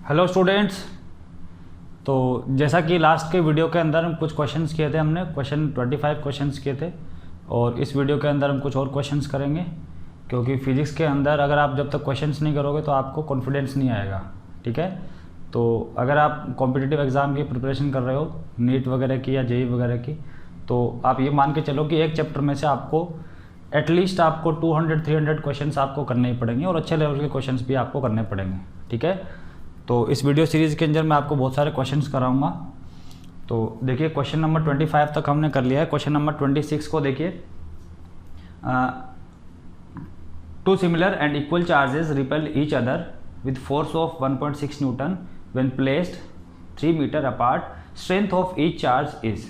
Hello students. तो जैसा कि लास्ट के वीडियो के अंदर हम कुछ क्वेश्चंस किए थे, हमने 25 क्वेश्चंस किए थे और इस वीडियो के अंदर हम कुछ और क्वेश्चंस करेंगे, क्योंकि फिजिक्स के अंदर अगर आप जब तक क्वेश्चंस नहीं करोगे तो आपको कॉन्फिडेंस नहीं आएगा। ठीक है, तो अगर आप कॉम्पिटिटिव एग्ज़ाम की प्रिपरेशन कर रहे हो, नीट वगैरह की या जेई वगैरह की, तो आप ये मान के चलो कि एक चैप्टर में से आपको एटलीस्ट आपको 200-300 क्वेश्चंस आपको करने ही पड़ेंगे और अच्छे लेवल के क्वेश्चंस भी आपको करने पड़ेंगे। ठीक है, तो इस वीडियो सीरीज़ के अंदर मैं आपको बहुत सारे क्वेश्चंस कराऊंगा। तो देखिए, क्वेश्चन नंबर 25 तक हमने कर लिया है। क्वेश्चन नंबर 26 को देखिए, two similar and equal charges repel each other with force of 1.6 newton when placed 3 metre apart, strength of each charge is.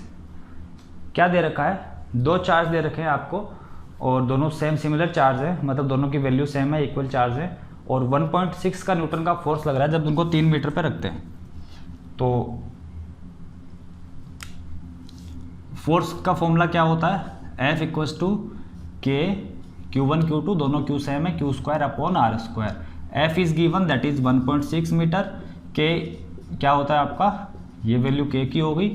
क्या दे रखा है? दो चार्ज दे रखे हैं आपको और दोनों सेम सिमिलर चार्ज है, मतलब दोनों की वैल्यू सेम है, इक्वल चार्ज है और 1.6 का न्यूटन का फोर्स लग रहा है जब उनको 3 मीटर पे रखते हैं। तो फोर्स का फॉर्मूला क्या होता है? F इक्वल्स टू के Q1 Q2 दोनों Q सेम है, Q² upon R square. F is given that is 1.6 metre. K क्या होता है आपका? ये वैल्यू K की हो गई।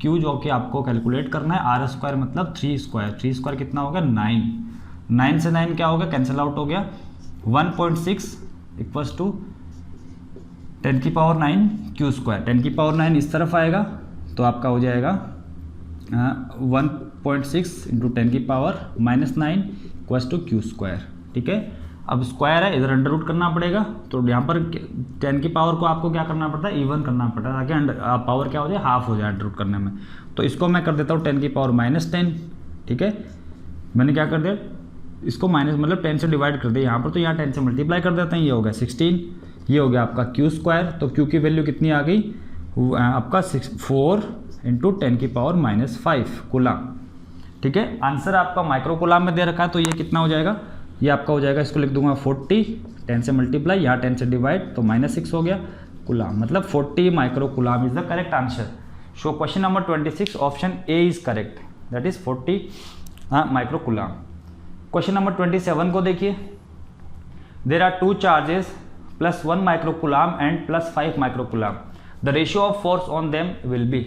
Q जो कि आपको कैलकुलेट करना है, R स्क्वायर मतलब 3 स्क्वायर। 3 स्क्वायर कितना हो गया? 9। 9 से 9 क्या हो गया? कैंसिल आउट हो गया। 1.6 इक्वल्स टू 10 की पावर 9 Q स्क्वायर। 10 की पावर 9 इस तरफ आएगा तो आपका हो जाएगा 1.6 इंटू 10 की power -9 equals to Q square. ठीक है, अब स्क्वायर है, इधर अंडर रूट करना पड़ेगा, तो यहाँ पर 10 की पावर को आपको क्या करना पड़ता है? इवन करना पड़ता है ताकि पावर क्या हो जाए? हाफ हो जाए अंडर रूट करने में। तो इसको मैं कर देता हूँ 10 की पावर -10। ठीक है, मैंने क्या कर दिया? इसको माइनस मतलब 10 से डिवाइड कर दिया यहाँ पर, तो यहाँ 10 से मल्टीप्लाई कर देते हैं। ये हो गया 16, ये हो गया आपका Q स्क्वायर। तो Q की वैल्यू कितनी आ गई? आपका 4 इंटू 10 की पावर -5 कूलाम। ठीक है, आंसर आपका माइक्रो कूलाम में दे रखा है, तो ये कितना हो जाएगा? ये आपका हो जाएगा, इसको लिख दूंगा 40, 10 से मल्टीप्लाई, यहाँ 10 से डिवाइड, तो -6 हो गया कूलाम, मतलब 40 micro coulomb is the correct answer. So question number 26 option A is correct, that is 40 micro coulomb. Question number 27 को देखिए, there are 2 charges +1 micro coulomb and +5 micro coulomb, the ratio of force on them will be.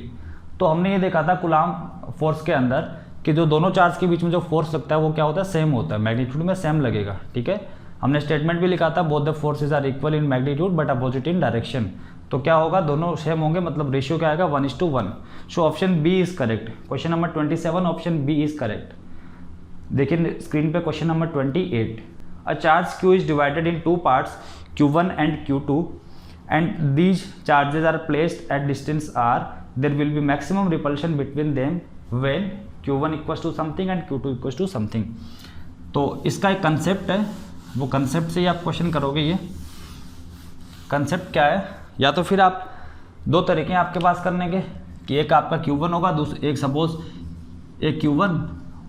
तो हमने ये देखा था coulomb force के अंदर कि जो दोनों चार्ज के बीच में जो फोर्स लगता है वो क्या होता है? सेम होता है, मैग्नीट्यूड में सेम लगेगा। ठीक है, हमने स्टेटमेंट भी लिखा था, both the forces are equal in magnitude but opposite in direction. तो क्या होगा? दोनों सेम होंगे, मतलब रेशियो क्या आएगा? 1:1। So option B is correct. Question number 27 option B is correct. देखिए स्क्रीन पे question number 28, a charge Q is divided in 2 parts Q1 and Q2 and these charges are placed at distance R, there will be maximum repulsion between them when Q1 equals to something and Q2 equals to something. तो इसका एक concept है, वो concept से ही आप question करोगे। ये concept क्या है? या तो फिर आप दो तरीके हैं आपके पास करने के, कि एक आपका Q1 होगा, एक सपोज एक Q1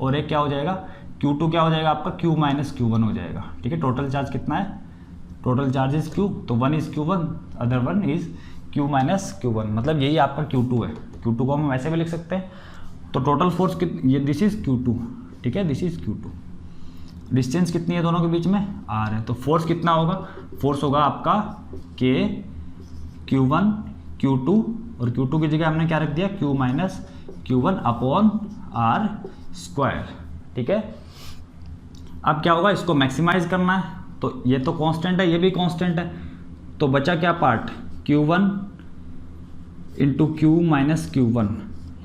और एक क्या हो जाएगा? Q2 क्या हो जाएगा आपका? Q - Q1 हो जाएगा। ठीक है, टोटल चार्ज कितना है? टोटल चार्ज इज Q, तो 1 is Q1, other 1 is Q - Q1, मतलब यही आपका Q2 है। Q2 को हम वैसे भी लिख सकते हैं। तो टोटल फोर्स ये दिस इज Q2। ठीक है, दिस इज Q2। डिस्टेंस कितनी है दोनों के बीच में? R है। तो फोर्स कितना होगा? फोर्स होगा आपका K Q1 Q2 और Q2 की जगह हमने क्या रख दिया? Q - Q1 upon R square. ठीक है, अब क्या होगा? इसको मैक्सिमाइज करना है, तो ये तो कांस्टेंट है, ये भी कांस्टेंट है, तो बचा क्या part? Q1 into Q - Q1।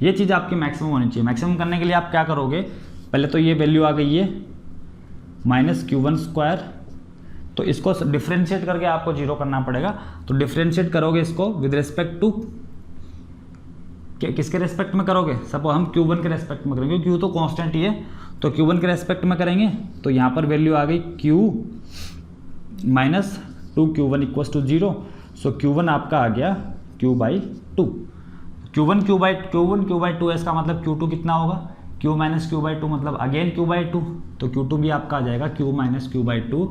ये चीज़ आपकी मैक्सिमम होनी चाहिए। मैक्सिमम करने के लिए आप क्या करोगे? पहले तो ये वैल्यू आ गई है -Q1 स्क्वायर, तो इसको डिफ्रेंशिएट करके आपको 0 करना पड़ेगा। तो डिफ्रेंशिएट करोगे इसको विद रिस्पेक्ट टू, किसके रेस्पेक्ट में करोगे? सपोज हम Q1 के रेस्पेक्ट में करेंगे, Q तो कांस्टेंट ही है, तो Q1 के रेस्पेक्ट में करेंगे, तो यहाँ पर वैल्यू आ गई Q - 2Q1 equals to 0। So Q1 आपका आ गया Q/2। Q1 Q/2 है, इसका मतलब Q2 कितना होगा? Q - Q/2 मतलब अगेन Q/2, तो Q2 भी आपका आ जाएगा Q - Q/2,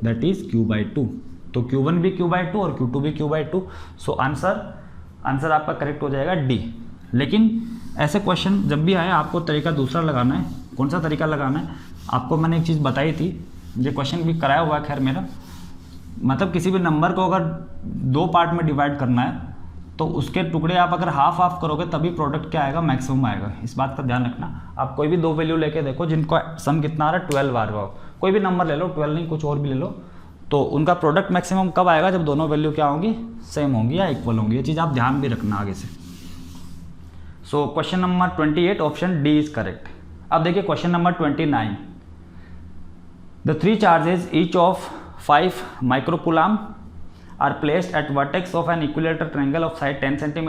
that is Q/2। तो Q1 भी Q/2 और Q2 भी Q/2। सो आंसर आपका करेक्ट हो जाएगा D। लेकिन ऐसे क्वेश्चन जब भी आए आपको तरीका दूसरा लगाना है। कौन सा तरीका लगाना है? आपको मैंने एक चीज़ बताई थी, ये क्वेश्चन भी कराया हुआ है खैर मेरा, मतलब किसी भी नंबर को अगर 2 पार्ट में डिवाइड करना है तो उसके टुकड़े आप अगर हाफ हाफ करोगे तभी प्रोडक्ट क्या आएगा, मैक्सिमम आएगा। इस बात का ध्यान रखना। आप कोई भी 2 वैल्यू लेके देखो जिनको सम कितना आ रहा है 12 आ रहा हो, कोई भी नंबर ले लो, 12 नहीं कुछ और भी ले लो, तो उनका प्रोडक्ट मैक्सिमम कब आएगा, जब दोनों वैल्यू क्या होंगी, सेम होंगी या इक्वल होंगी। ये चीज़ आप ध्यान भी रखना आगे से। सो question number 28 option D is correct. अब देखिए question number 29, the 3 charges each of 5 microcoulomb are placed at vertex of an equilateral triangle of side 10 cm.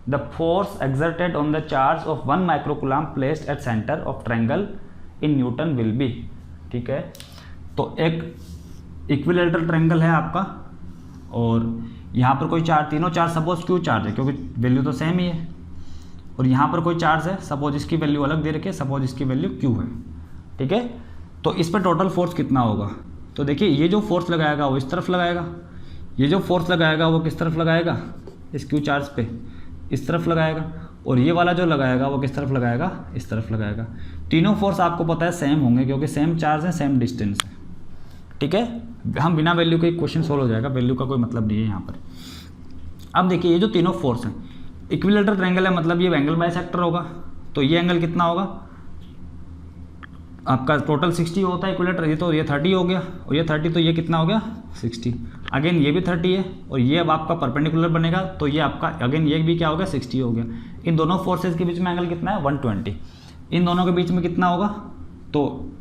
The force exerted on the charge of 1 microcoulomb placed at center of triangle in Newton will be। ठीक है, तो एक equilateral triangle है आपका और यहाँ पर कोई चार्ज, तीनों चार्ज सपोज क्यू चार्ज है क्योंकि वैल्यू तो सेम ही है, और यहाँ पर कोई चार्ज है, सपोज इसकी वैल्यू अलग दे रखी है, सपोज इसकी वैल्यू क्यू है। ठीक है, तो इस पर टोटल फोर्स कितना होगा, तो देखिए ये जो फोर्स लगाएगा वो इस तरफ लगाएगा, ये जो फोर्स लगाएगा वो किस तरफ लगाएगा, इस क्यू चार्ज पे इस तरफ लगाएगा, और ये वाला जो लगाएगा वो किस तरफ लगाएगा, इस तरफ लगाएगा। तीनों फोर्स आपको पता है सेम होंगे क्योंकि सेम चार्ज है, सेम डिस्टेंस है। ठीक है, हम बिना वैल्यू के क्वेश्चन सोल्व हो जाएगा, वैल्यू का कोई मतलब नहीं है यहाँ पर। अब देखिए ये जो तीनों फोर्स हैं, इक्विलेटरल ट्रायंगल है मतलब ये एंगल बाइसेक्टर होगा, तो ये एंगल कितना होगा आपका, टोटल 60 होता है इक्विलेटर, ये तो ये 30 हो गया और ये 30, तो ये कितना हो गया 60। अगेन ये भी 30 है और ये अब आपका परपेंडिकुलर बनेगा, तो ये आपका अगेन ये भी क्या हो गया 60 हो गया। इन दोनों फोर्सेस के बीच में एंगल कितना है 120। इन दोनों के बीच में कितना होगा, तो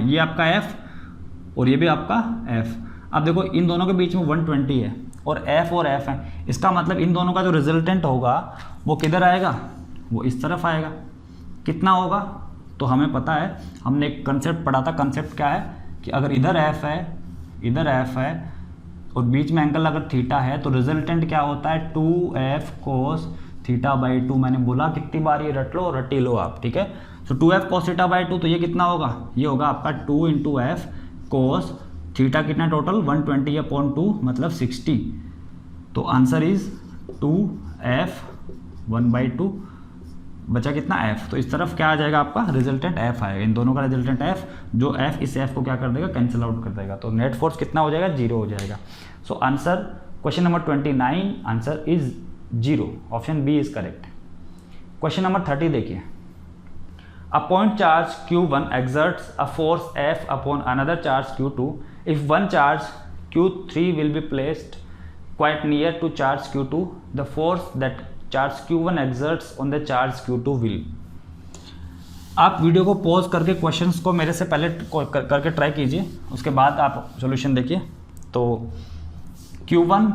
ये आपका F और ये भी आपका F। अब देखो इन दोनों के बीच में 120 है और F है, इसका मतलब इन दोनों का जो रिजल्टेंट होगा वो किधर आएगा, वो इस तरफ आएगा। कितना होगा, तो हमें पता है, हमने एक कंसेप्ट पढ़ा था। कंसेप्ट क्या है कि अगर इधर F है, इधर F है और बीच में एंगल अगर थीटा है तो रिजल्टेंट क्या होता है 2F cos θ/2। मैंने बोला कितनी बार ये रट लो, रटी लो आप। ठीक है, तो 2F cos θ/2, तो ये कितना होगा, ये होगा आपका 2 × F cos थीटा कितना टोटल 120/2 मतलब 60। तो आंसर इज 2F 1/2 बचा कितना F। तो इस तरफ क्या आ जाएगा आपका रिजल्टेंट F आएगा, इन दोनों का रिजल्टेंट F, जो F इस F को क्या कर देगा, कैंसिल आउट कर देगा, तो नेट फोर्स कितना हो जाएगा 0 हो जाएगा। So answer question number 29 answer is 0, option B is correct. Question number 30 देखिए, a point charge Q1 exerts a force F upon another charge Q2 if one charge Q3 will be placed quite near to charge Q2, the force that charge Q1 exerts on the charge Q2 will। आप video को pause करके questions को मेरे से पहले करके try कीजिए, उसके बाद आप सॉल्यूशन देखिए। तो Q1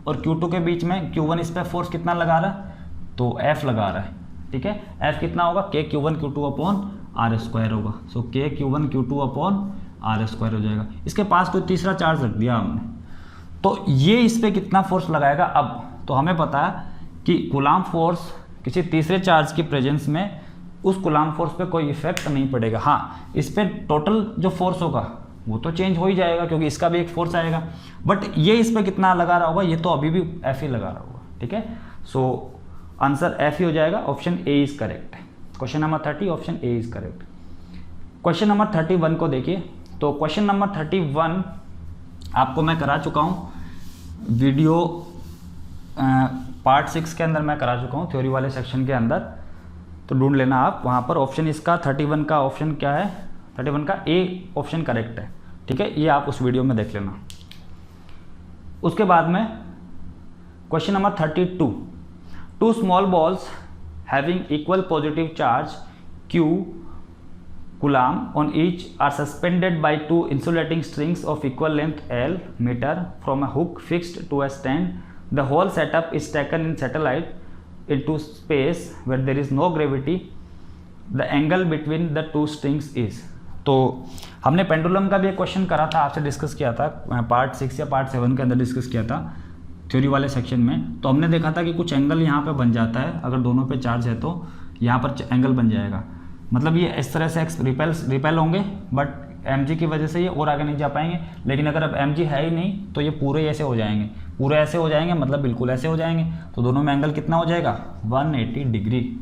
और Q2 के बीच में Q1 इस पर फोर्स कितना लगा रहा है, तो F लगा रहा है। ठीक है, F कितना होगा KQ1 Q2/r² होगा। सो KQ1 Q2/r² हो जाएगा। इसके पास कोई तीसरा चार्ज रख दिया हमने, तो ये इस पर कितना फोर्स लगाएगा। अब तो हमें पता है कि कूलम्ब फोर्स किसी तीसरे चार्ज की प्रेजेंस में उस कूलम्ब फोर्स पे कोई इफेक्ट नहीं पड़ेगा। हाँ, इस पे टोटल जो फोर्स होगा वो तो चेंज हो ही जाएगा क्योंकि इसका भी एक फोर्स आएगा, बट ये इस पे कितना लगा रहा होगा, ये तो अभी भी F ही लगा रहा होगा। ठीक है, सो आंसर F ही हो जाएगा, option A is correct. Question number 30 option A is correct. Question number 31 को देखिए, तो क्वेश्चन नंबर 31 आपको मैं करा चुका हूँ वीडियो पार्ट 6 के अंदर मैं करा चुका हूँ, थ्योरी वाले सेक्शन के अंदर, तो ढूंढ लेना आप वहाँ पर। ऑप्शन इसका 31 का ऑप्शन क्या है, 31 का ए ऑप्शन करेक्ट है। ठीक है, ये आप उस वीडियो में देख लेना। उसके बाद में question number 32, 2 small balls having equal positive charge Q coulomb on each are suspended by 2 insulating strings of equal length L meter from a hook fixed to a stand. The whole setup is taken in satellite into space where there is no gravity. The angle between the 2 strings is। तो हमने pendulum का भी एक question करा था, आपसे discuss किया था पार्ट 6 या पार्ट 7 के अंदर डिस्कस किया था थ्योरी वाले सेक्शन में। तो हमने देखा था कि कुछ एंगल यहाँ पे बन जाता है, अगर दोनों पे चार्ज है तो यहाँ पर एंगल बन जाएगा। मतलब ये इस तरह से रिपेल होंगे, बट mg की वजह से ये और आगे नहीं जा पाएंगे। लेकिन अगर अब mg है ही नहीं तो ये पूरे ऐसे हो जाएंगे, पूरे ऐसे हो जाएंगे, मतलब बिल्कुल ऐसे हो जाएंगे। तो दोनों में एंगल कितना हो जाएगा 180 degree.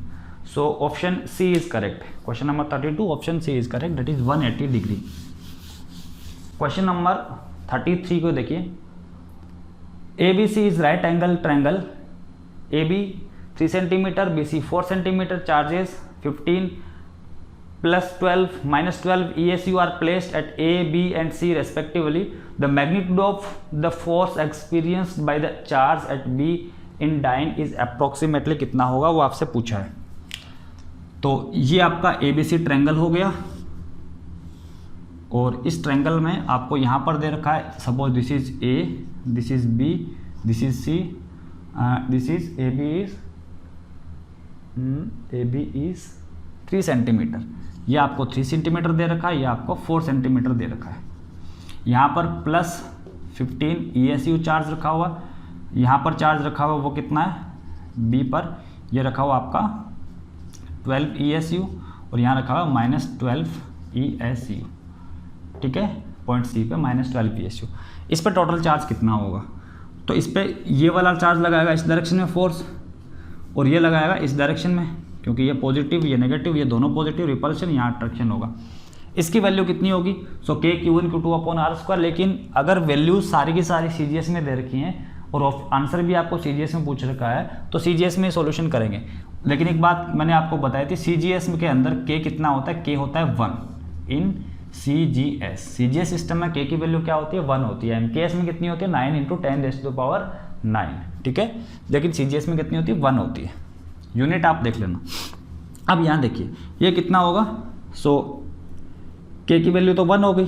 So option C is correct. Question number 32 option C is correct, that is 180 degree. Question number 33 को देखिए, ABC is right angle triangle, AB 3 centimetre, BC 4 centimetre, charges 15 plus 12 minus 12 ESU are placed at A, B and C respectively. The magnitude of the force experienced by the charge at B in dyne is approximately कितना होगा, वो आपसे पूछा है। तो ये आपका ABC triangle हो गया, और इस ट्रायंगल में आपको यहाँ पर दे रखा है, suppose this is A, this is B, this is C, this is AB is 3 centimetre, ये आपको 3 सेंटीमीटर दे रखा है, ये आपको 4 सेंटीमीटर दे रखा है। यहाँ पर प्लस 15 ESU चार्ज रखा हुआ, यहाँ पर चार्ज रखा हुआ वो कितना है B पर, ये रखा हुआ आपका 12 ESU, और यहाँ रखा हुआ -12 ESU, ठीक है, पॉइंट C पे -12 ESU। इस पर टोटल चार्ज कितना होगा, तो इस पर ये वाला चार्ज लगाएगा इस डायरेक्शन में फोर्स, और ये लगाएगा इस डायरेक्शन में, क्योंकि ये पॉजिटिव ये नेगेटिव, ये दोनों पॉजिटिव, रिपल्शन यहाँ अट्रैक्शन होगा। इसकी वैल्यू कितनी होगी, सो K Q1 Q2 upon R²। लेकिन अगर वैल्यू सारी की सारी CGS में दे रखी हैं और आंसर भी आपको CGS में पूछ रखा है, तो CGS में सॉल्यूशन करेंगे। लेकिन एक बात मैंने आपको बताई थी, CGS के अंदर K कितना होता है, K होता है 1 इन CGS सिस्टम में K की वैल्यू क्या होती है, 1 होती है। MKS में कितनी होती है, 9 × 10⁹, ठीक है, लेकिन CGS में कितनी होती है, 1 होती है। यूनिट आप देख लेना। अब यहाँ देखिए ये कितना होगा, सो K की वैल्यू तो 1 हो गई,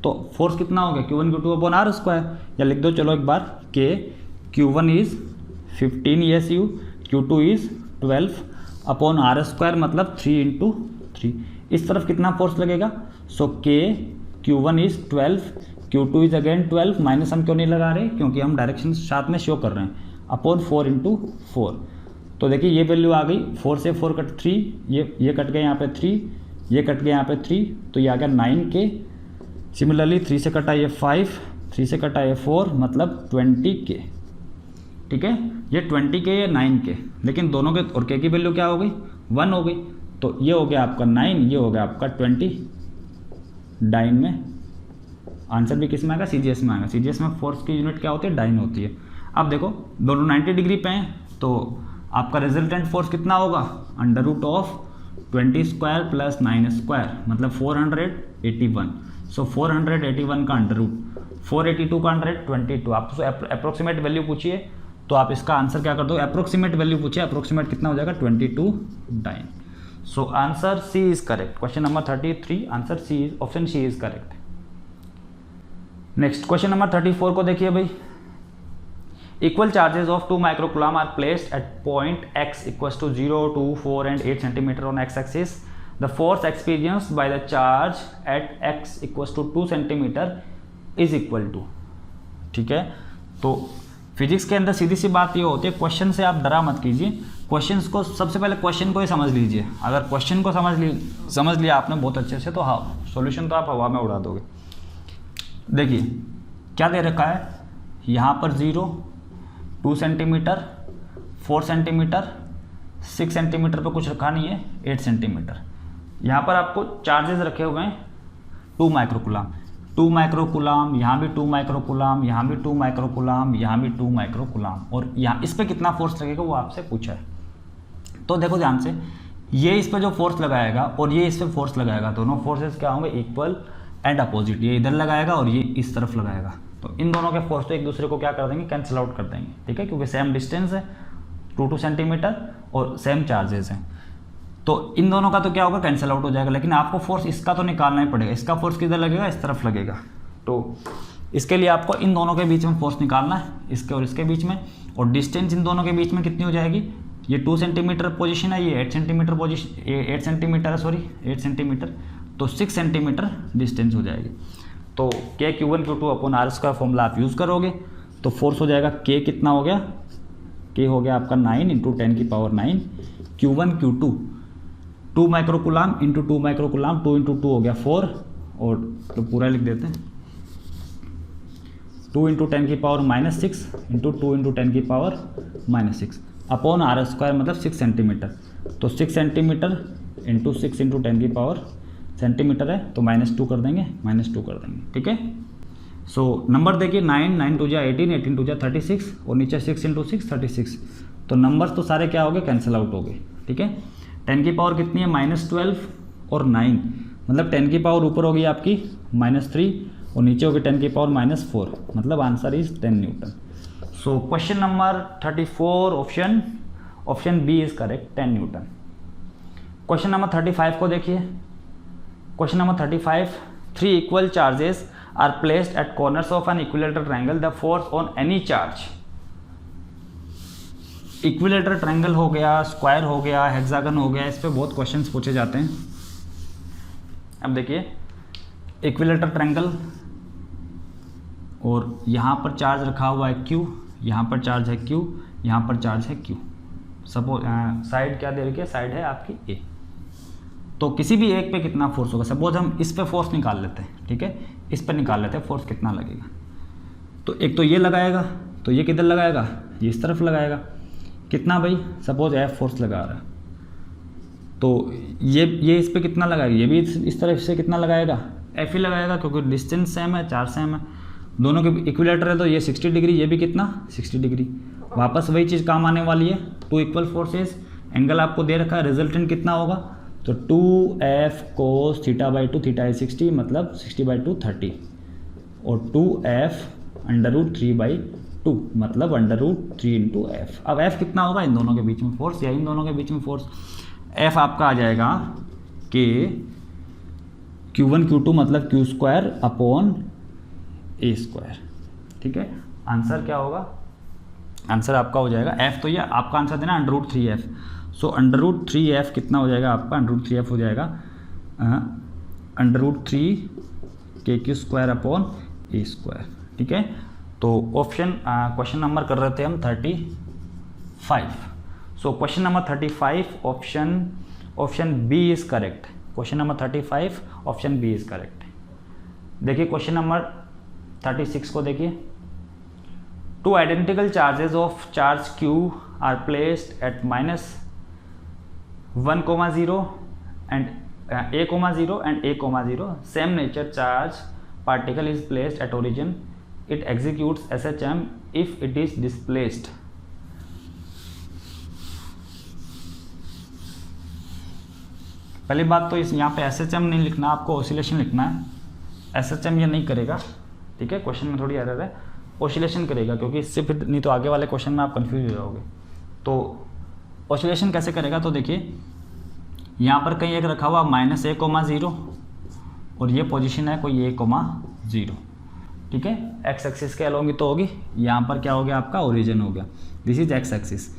तो फोर्स कितना हो गया, Q1 Q2 अपॉन R², या लिख दो चलो एक बार, K Q1 is 15 ESU, Q2 is 12 upon R², मतलब 3 × 3। इस तरफ कितना फोर्स लगेगा, सो K Q1 is 12, Q2 is again 12, minus हम क्यों नहीं लगा रहे, क्योंकि हम डायरेक्शन साथ में शो कर रहे हैं, अपॉन 4 × 4। तो देखिए ये वैल्यू आ गई, 4 से 4 कट 3, ये कट गया यहाँ पे 3, ये कट गया यहाँ पे 3, तो ये आ गया 9K। सिमिलरली 3 से कटा ये 5, 3 से कटा ये 4, मतलब 20K, ठीक है, ये 20K या 9K, लेकिन दोनों के और K की वैल्यू क्या हो गई, 1 हो गई, तो ये हो गया आपका 9, ये हो गया आपका 20 डाइन में। आंसर भी किस में आएगा, CGS में आएगा। CGS में फोर्स की यूनिट क्या होती है, डाइन होती है। अब देखो दोनों 90 डिग्री पे हैं, तो आपका रिजल्टेंट फोर्स कितना होगा, √20² + 9², मतलब 481। सो 481 का √ 482 का 122। आप अप्रोक्सीमेट वैल्यू पूछिए, तो आप इसका आंसर क्या कर दो, अप्रोक्सीमेट वैल्यू पूछिए, अप्रोक्सीमेट कितना हो जाएगा, 22 dyne. So answer C is correct. Question number 33, answer C is, option C is correct. Next question number 34 को देखिए भाई। Equal charges of 2 microcoulomb are placed at point x equals to 0, 2, 4 and 8 cm on x-axis. The force experienced by the charge at x equals to 2 cm is equal to, ठीक है। तो physics के अंदर सीधी सी बात ये होती है, क्वेश्चन से आप डरा मत कीजिए, क्वेश्चंस को सबसे पहले क्वेश्चन को ही समझ लीजिए। अगर क्वेश्चन को समझ लिया आपने बहुत अच्छे से, तो हाँ सॉल्यूशन तो आप हवा में उड़ा दोगे। देखिए क्या दे रखा है, यहाँ पर 0, 2 सेंटीमीटर, 4 सेंटीमीटर, 6 सेंटीमीटर पर कुछ रखा नहीं है, 8 सेंटीमीटर। यहाँ पर आपको चार्जेस रखे हुए हैं 2 माइक्रोकुलाम, 2 माइक्रोकुलाम, यहाँ भी 2 माइक्रोकुलाम, यहाँ भी 2 माइक्रोकुलाम, यहाँ भी 2 माइक्रोकुलाम, और यहाँ इस पर कितना फोर्स लगेगा वो आपसे पूछा है। तो देखो ध्यान से, ये इस पर जो फोर्स लगाएगा और ये इस पर फोर्स लगाएगा, दोनों फोर्सेस क्या होंगे, इक्वल एंड अपोजिट। ये इधर लगाएगा और ये इस तरफ लगाएगा, तो इन दोनों के फोर्स तो एक दूसरे को क्या कर देंगे, कैंसिल आउट कर देंगे, ठीक है, क्योंकि सेम डिस्टेंस है 2 सेंटीमीटर और सेम चार्जेस हैं, तो इन दोनों का तो क्या होगा, कैंसिल आउट हो जाएगा। लेकिन आपको फोर्स इसका तो निकालना ही पड़ेगा, इसका फोर्स किधर लगेगा, इस तरफ लगेगा। तो इसके लिए आपको इन दोनों के बीच में फोर्स निकालना है, इसके और इसके बीच में, और डिस्टेंस इन दोनों के बीच में कितनी हो जाएगी, ये 2 सेंटीमीटर पोजीशन है, ये 8 सेंटीमीटर पोजीशन, 8 सेंटीमीटर है, सॉरी 8 सेंटीमीटर, तो 6 सेंटीमीटर डिस्टेंस हो जाएगी। तो K Q1 Q2 upon R² formula आप यूज़ करोगे, तो फोर्स हो जाएगा K कितना हो गया, K हो गया आपका 9 × 10⁹, Q1 Q2 2 microcoulomb into 2 microcoulomb, 2 × 2 हो गया 4, और तो पूरा लिख देते हैं 2 × 10⁻⁻6 इंटू 2 × 10⁻⁻6 अपॉन R² मतलब 6 सेंटीमीटर। तो 6 सेंटीमीटर इंटू 6 × 10⁻, सेंटीमीटर है तो -2 कर देंगे, -2 कर देंगे, ठीक है। सो नंबर देखिए 9, 9 2 जा 18, 18 2 जा 36 और नीचे 6 × 6 36। तो नंबर्स तो सारे क्या हो गए, कैंसिल आउट हो गए। ठीक है, 10 की पावर कितनी है, -12 और 9, मतलब 10 की पावर ऊपर होगी आपकी -3 और नीचे होगी 10 की पावर -4, मतलब answer is 10 newton. So question number 34 option B is correct, 10 newton. Question number 35 को देखिए। Question number 35, 3 equal charges are placed at corners of an equilateral triangle, the force on any charge. Equilateral triangle हो गया, square हो गया, hexagon हो गया, इस पे बहुत क्वेश्चंस पूछे जाते हैं। अब देखिए इक्विलेटरल ट्रायंगल और यहाँ पर चार्ज रखा हुआ है Q, यहाँ पर चार्ज है Q, यहाँ पर चार्ज है Q। सपोज साइड क्या दे रखी है, साइड है आपकी A। तो किसी भी एक पे कितना फोर्स होगा, सपोज हम इस पे फोर्स निकाल लेते हैं। ठीक है, इस पे निकाल लेते हैं फोर्स कितना लगेगा। तो एक तो ये लगाएगा, तो ये किधर लगाएगा, ये इस तरफ लगाएगा। कितना भाई, सपोज F फोर्स लगा रहा है, तो ये इस पे कितना लगाएगा, ये भी इस तरफ से कितना लगाएगा, F ही लगाएगा, क्योंकि डिस्टेंस सेम है, चार्ज सेम है, दोनों के इक्विलेटर है। तो ये 60 डिग्री, ये भी कितना 60 डिग्री। वापस वही चीज़ काम आने वाली है, 2 इक्वल फोर्सेस, एंगल आपको दे रखा है, रिजल्टेंट कितना होगा, तो 2F cos θ/2, थीटा है 60, मतलब 60/2 30 और 2F √3/2 मतलब √3 × F। अब F कितना होगा, इन दोनों के बीच में फोर्स या इन दोनों के बीच में फोर्स। F आपका आ जाएगा कि Q1 Q2 मतलब Q² / A²। ठीक है, आंसर क्या होगा, आंसर आपका हो जाएगा F। तो ये आपका आंसर देना √3F। सो √3F कितना हो जाएगा आपका, √3F हो जाएगा √3 KQ² / A²। ठीक है, तो ऑप्शन क्वेश्चन नंबर कर रहे थे हम 35। So question number 35 option B is correct. Question number 35 option B is correct. देखिए क्वेश्चन नंबर 36 को देखिए। 2 identical charges of charge Q are placed at -1, 0 and A,0 and A,0. Same nature charge particle is placed at origin. It executes SHM if it is displaced. पहली बात तो इस यहाँ पे SHM नहीं लिखना, आपको ऑसिलेशन लिखना है। SHM ये नहीं करेगा। ठीक है, क्वेश्चन में थोड़ी एरर है, ऑसिलेशन करेगा, क्योंकि इससे फिर नहीं तो आगे वाले क्वेश्चन में आप कंफ्यूज हो जाओगे। तो ऑसिलेशन कैसे करेगा, तो देखिए यहाँ पर कहीं एक रखा हुआ -A,0 और ये पोजीशन है कोई A,0। ठीक है, एक्स एक्सिस के अलोंग तो होगी। यहाँ पर क्या हो गया आपका, ओरिजिन हो गया, दिस इज एक्स एक्सिस।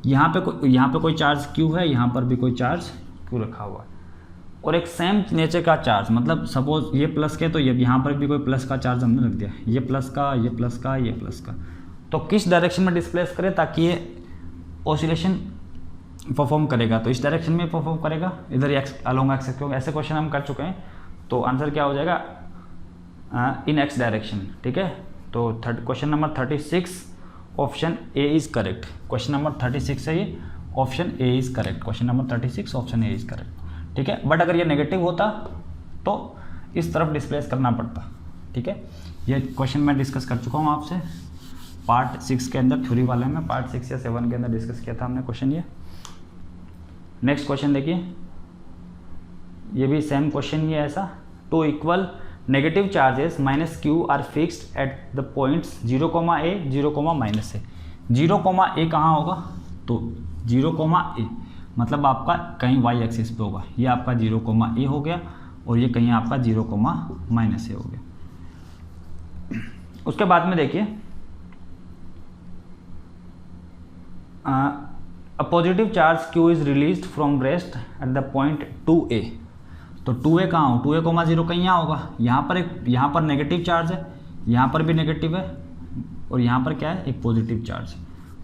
यहाँ पे कोई चार्ज Q है, यहाँ पर भी कोई चार्ज Q रखा हुआ है और एक सेम नेचर का चार्ज, मतलब सपोज ये प्लस के, तो ये यहाँ पर भी कोई प्लस का चार्ज हमने रख दिया, ये प्लस का, ये प्लस का, ये प्लस का। तो किस डायरेक्शन में डिस्प्लेस करें ताकि ये ऑसिलेशन परफॉर्म करेगा, तो इस डायरेक्शन में परफॉर्म करेगा, इधर एक्स अलोंग एक्स, क्योंकि ऐसे क्वेश्चन हम कर चुके हैं। तो आंसर क्या हो जाएगा, इन एक्स डायरेक्शन। ठीक है, तो question number 36 option A is correct. Question number 36 है ये, option A is correct. Question number 36 option A is correct. ठीक है, बट अगर ये नेगेटिव होता तो इस तरफ डिस्प्लेस करना पड़ता। ठीक है, ये क्वेश्चन मैं डिस्कस कर चुका हूँ आपसे पार्ट 6 के अंदर, थ्योरी वाले में पार्ट 6 या 7 के अंदर डिस्कस किया था हमने क्वेश्चन ये। नेक्स्ट क्वेश्चन देखिए, ये भी सेम क्वेश्चन ही है ऐसा। 2 equal negative charges -Q are fixed at the points 0, A, 0, -A। 0, A कहाँ होगा, तो 0, A मतलब आपका कहीं y एक्सिस पे होगा। ये आपका 0, A हो गया और ये कहीं आपका 0, -A हो गया। उसके बाद में देखिए a positive charge Q is released from rest at the point 2A। तो 2A कहाँ हो, 2A, 0 कहीं यहाँ होगा। यहाँ पर नेगेटिव चार्ज है, यहाँ पर भी नेगेटिव है और यहाँ पर क्या है, एक पॉजिटिव चार्ज।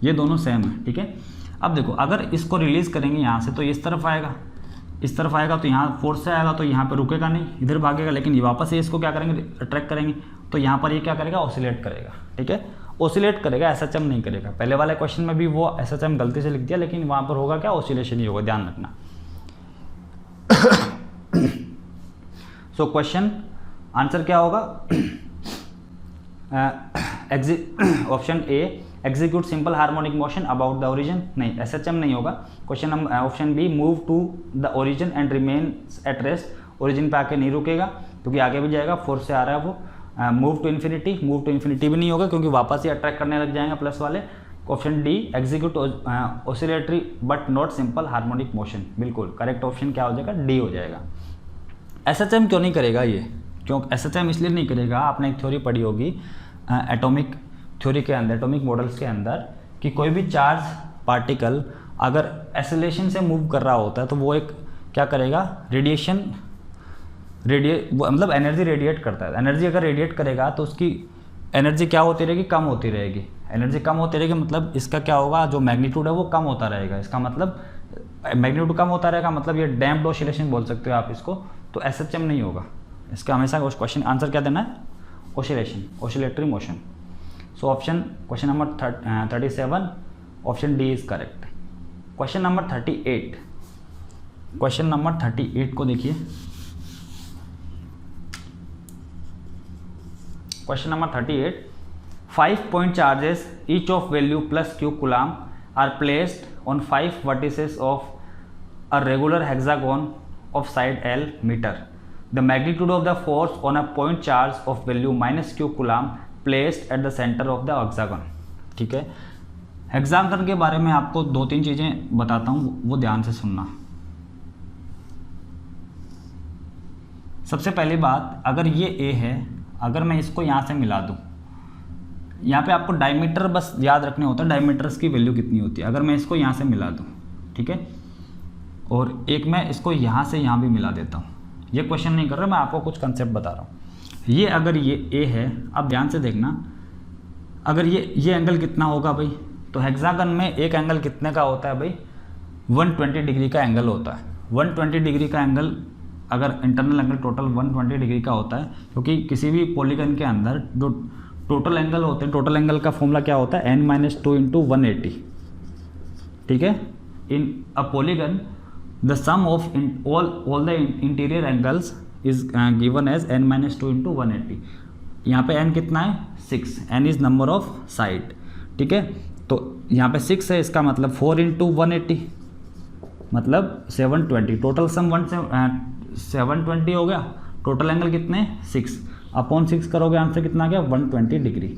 ये दोनों सेम है। ठीक है, अब देखो अगर इसको रिलीज करेंगे यहाँ से तो इस तरफ आएगा, इस तरफ आएगा तो यहाँ फोर्स से आएगा, तो यहाँ पे रुकेगा नहीं, इधर भागेगा। लेकिन ये वापस से इसको क्या करेंगे, अट्रैक्ट करेंगे, तो यहाँ पर ये क्या करेगा, ऑसिलेट करेगा। ठीक है, ऑसिलेट करेगा, SHM नहीं करेगा। पहले वाले क्वेश्चन में भी वो SHM गलती से लिख दिया, लेकिन वहाँ पर होगा क्या, ऑसिलेशन ही होगा, ध्यान रखना। सो क्वेश्चन आंसर क्या होगा, option A execute simple harmonic motion about the origin, नहीं एसएचएम नहीं होगा। Question number option B move to the origin and remain at rest, origin पे आके नहीं रुकेगा क्योंकि आगे भी जाएगा, फोर्स से आ रहा है वो। Move to infinity, move to infinity भी नहीं होगा क्योंकि वापस ही अट्रैक्ट करने लग जाएंगे प्लस वाले। Option D execute oscillatory but not simple harmonic motion, बिल्कुल करेक्ट ऑप्शन क्या हो जाएगा, डी हो जाएगा। एसएचएम क्यों नहीं करेगा ये, क्यों एसएचएम इसलिए नहीं करेगा, आपने एक थ्योरी पढ़ी होगी एटॉमिक थ्योरी के अंदर, एटॉमिक मॉडल्स के अंदर, कि कोई भी चार्ज पार्टिकल अगर एसिलेशन से मूव कर रहा होता है तो वो एक क्या करेगा, रेडिएशन मतलब एनर्जी रेडिएट करता है। एनर्जी अगर रेडिएट करेगा तो उसकी एनर्जी क्या होती रहेगी, कम होती रहेगी। एनर्जी कम होती रहेगी मतलब इसका क्या होगा, जो मैग्नीट्यूड है वो कम होता रहेगा। इसका मतलब मैग्नीट्यूड कम होता रहेगा मतलब ये डैम्प्ड ऑसिलेशन बोल सकते हो आप इसको। तो एसएचएम नहीं होगा इसका, हमेशा क्वेश्चन आंसर क्या देना है, oscillation, oscillatory motion. So option question number 37 option D is correct. Question number 38, question number 38 को देखिए। Question number 38, 5 point charges each of value plus q coulomb are placed on 5 vertices of a regular hexagon of side L meter. The magnitude of the force on a point charge of value minus q coulomb placed at the center of the hexagon. ठीक है, hexagon के बारे में आपको 2-3 चीज़ें बताता हूँ, वो ध्यान से सुनना। सबसे पहली बात, अगर ये A है, अगर मैं इसको यहाँ से मिला दूँ, यहाँ पे आपको डायमीटर बस याद रखने होता है, डायमीटर्स की वैल्यू कितनी होती है। अगर मैं इसको यहाँ से मिला दूँ, ठीक है, और एक मैं इसको यहाँ से यहाँ भी मिला देता हूँ, ये क्वेश्चन नहीं कर रहा, मैं आपको कुछ कंसेप्ट बता रहा हूँ। ये अगर ये ए है, अब ध्यान से देखना, अगर ये एंगल कितना होगा भाई, तो हेक्सागन में एक एंगल कितने का होता है भाई, 120 डिग्री का एंगल होता है। 120 डिग्री का एंगल, अगर इंटरनल एंगल टोटल 120 डिग्री का होता है, क्योंकि किसी भी पॉलीगन के अंदर जो टोटल एंगल होते हैं, टोटल एंगल का फॉर्मूला क्या होता है, n-2 × 180, ठीक है। In a polygon the sum of all the interior angles is given as n-2 × 180। यहाँ पे n कितना है, 6, n is number of side, ठीक है। तो यहाँ पे 6 है, इसका मतलब 4 × 180 मतलब 720, टोटल सम 720 हो गया। टोटल एंगल कितने, 6 अपॉन 6 करोगे, आंसर कितना आ गया, 120 डिग्री।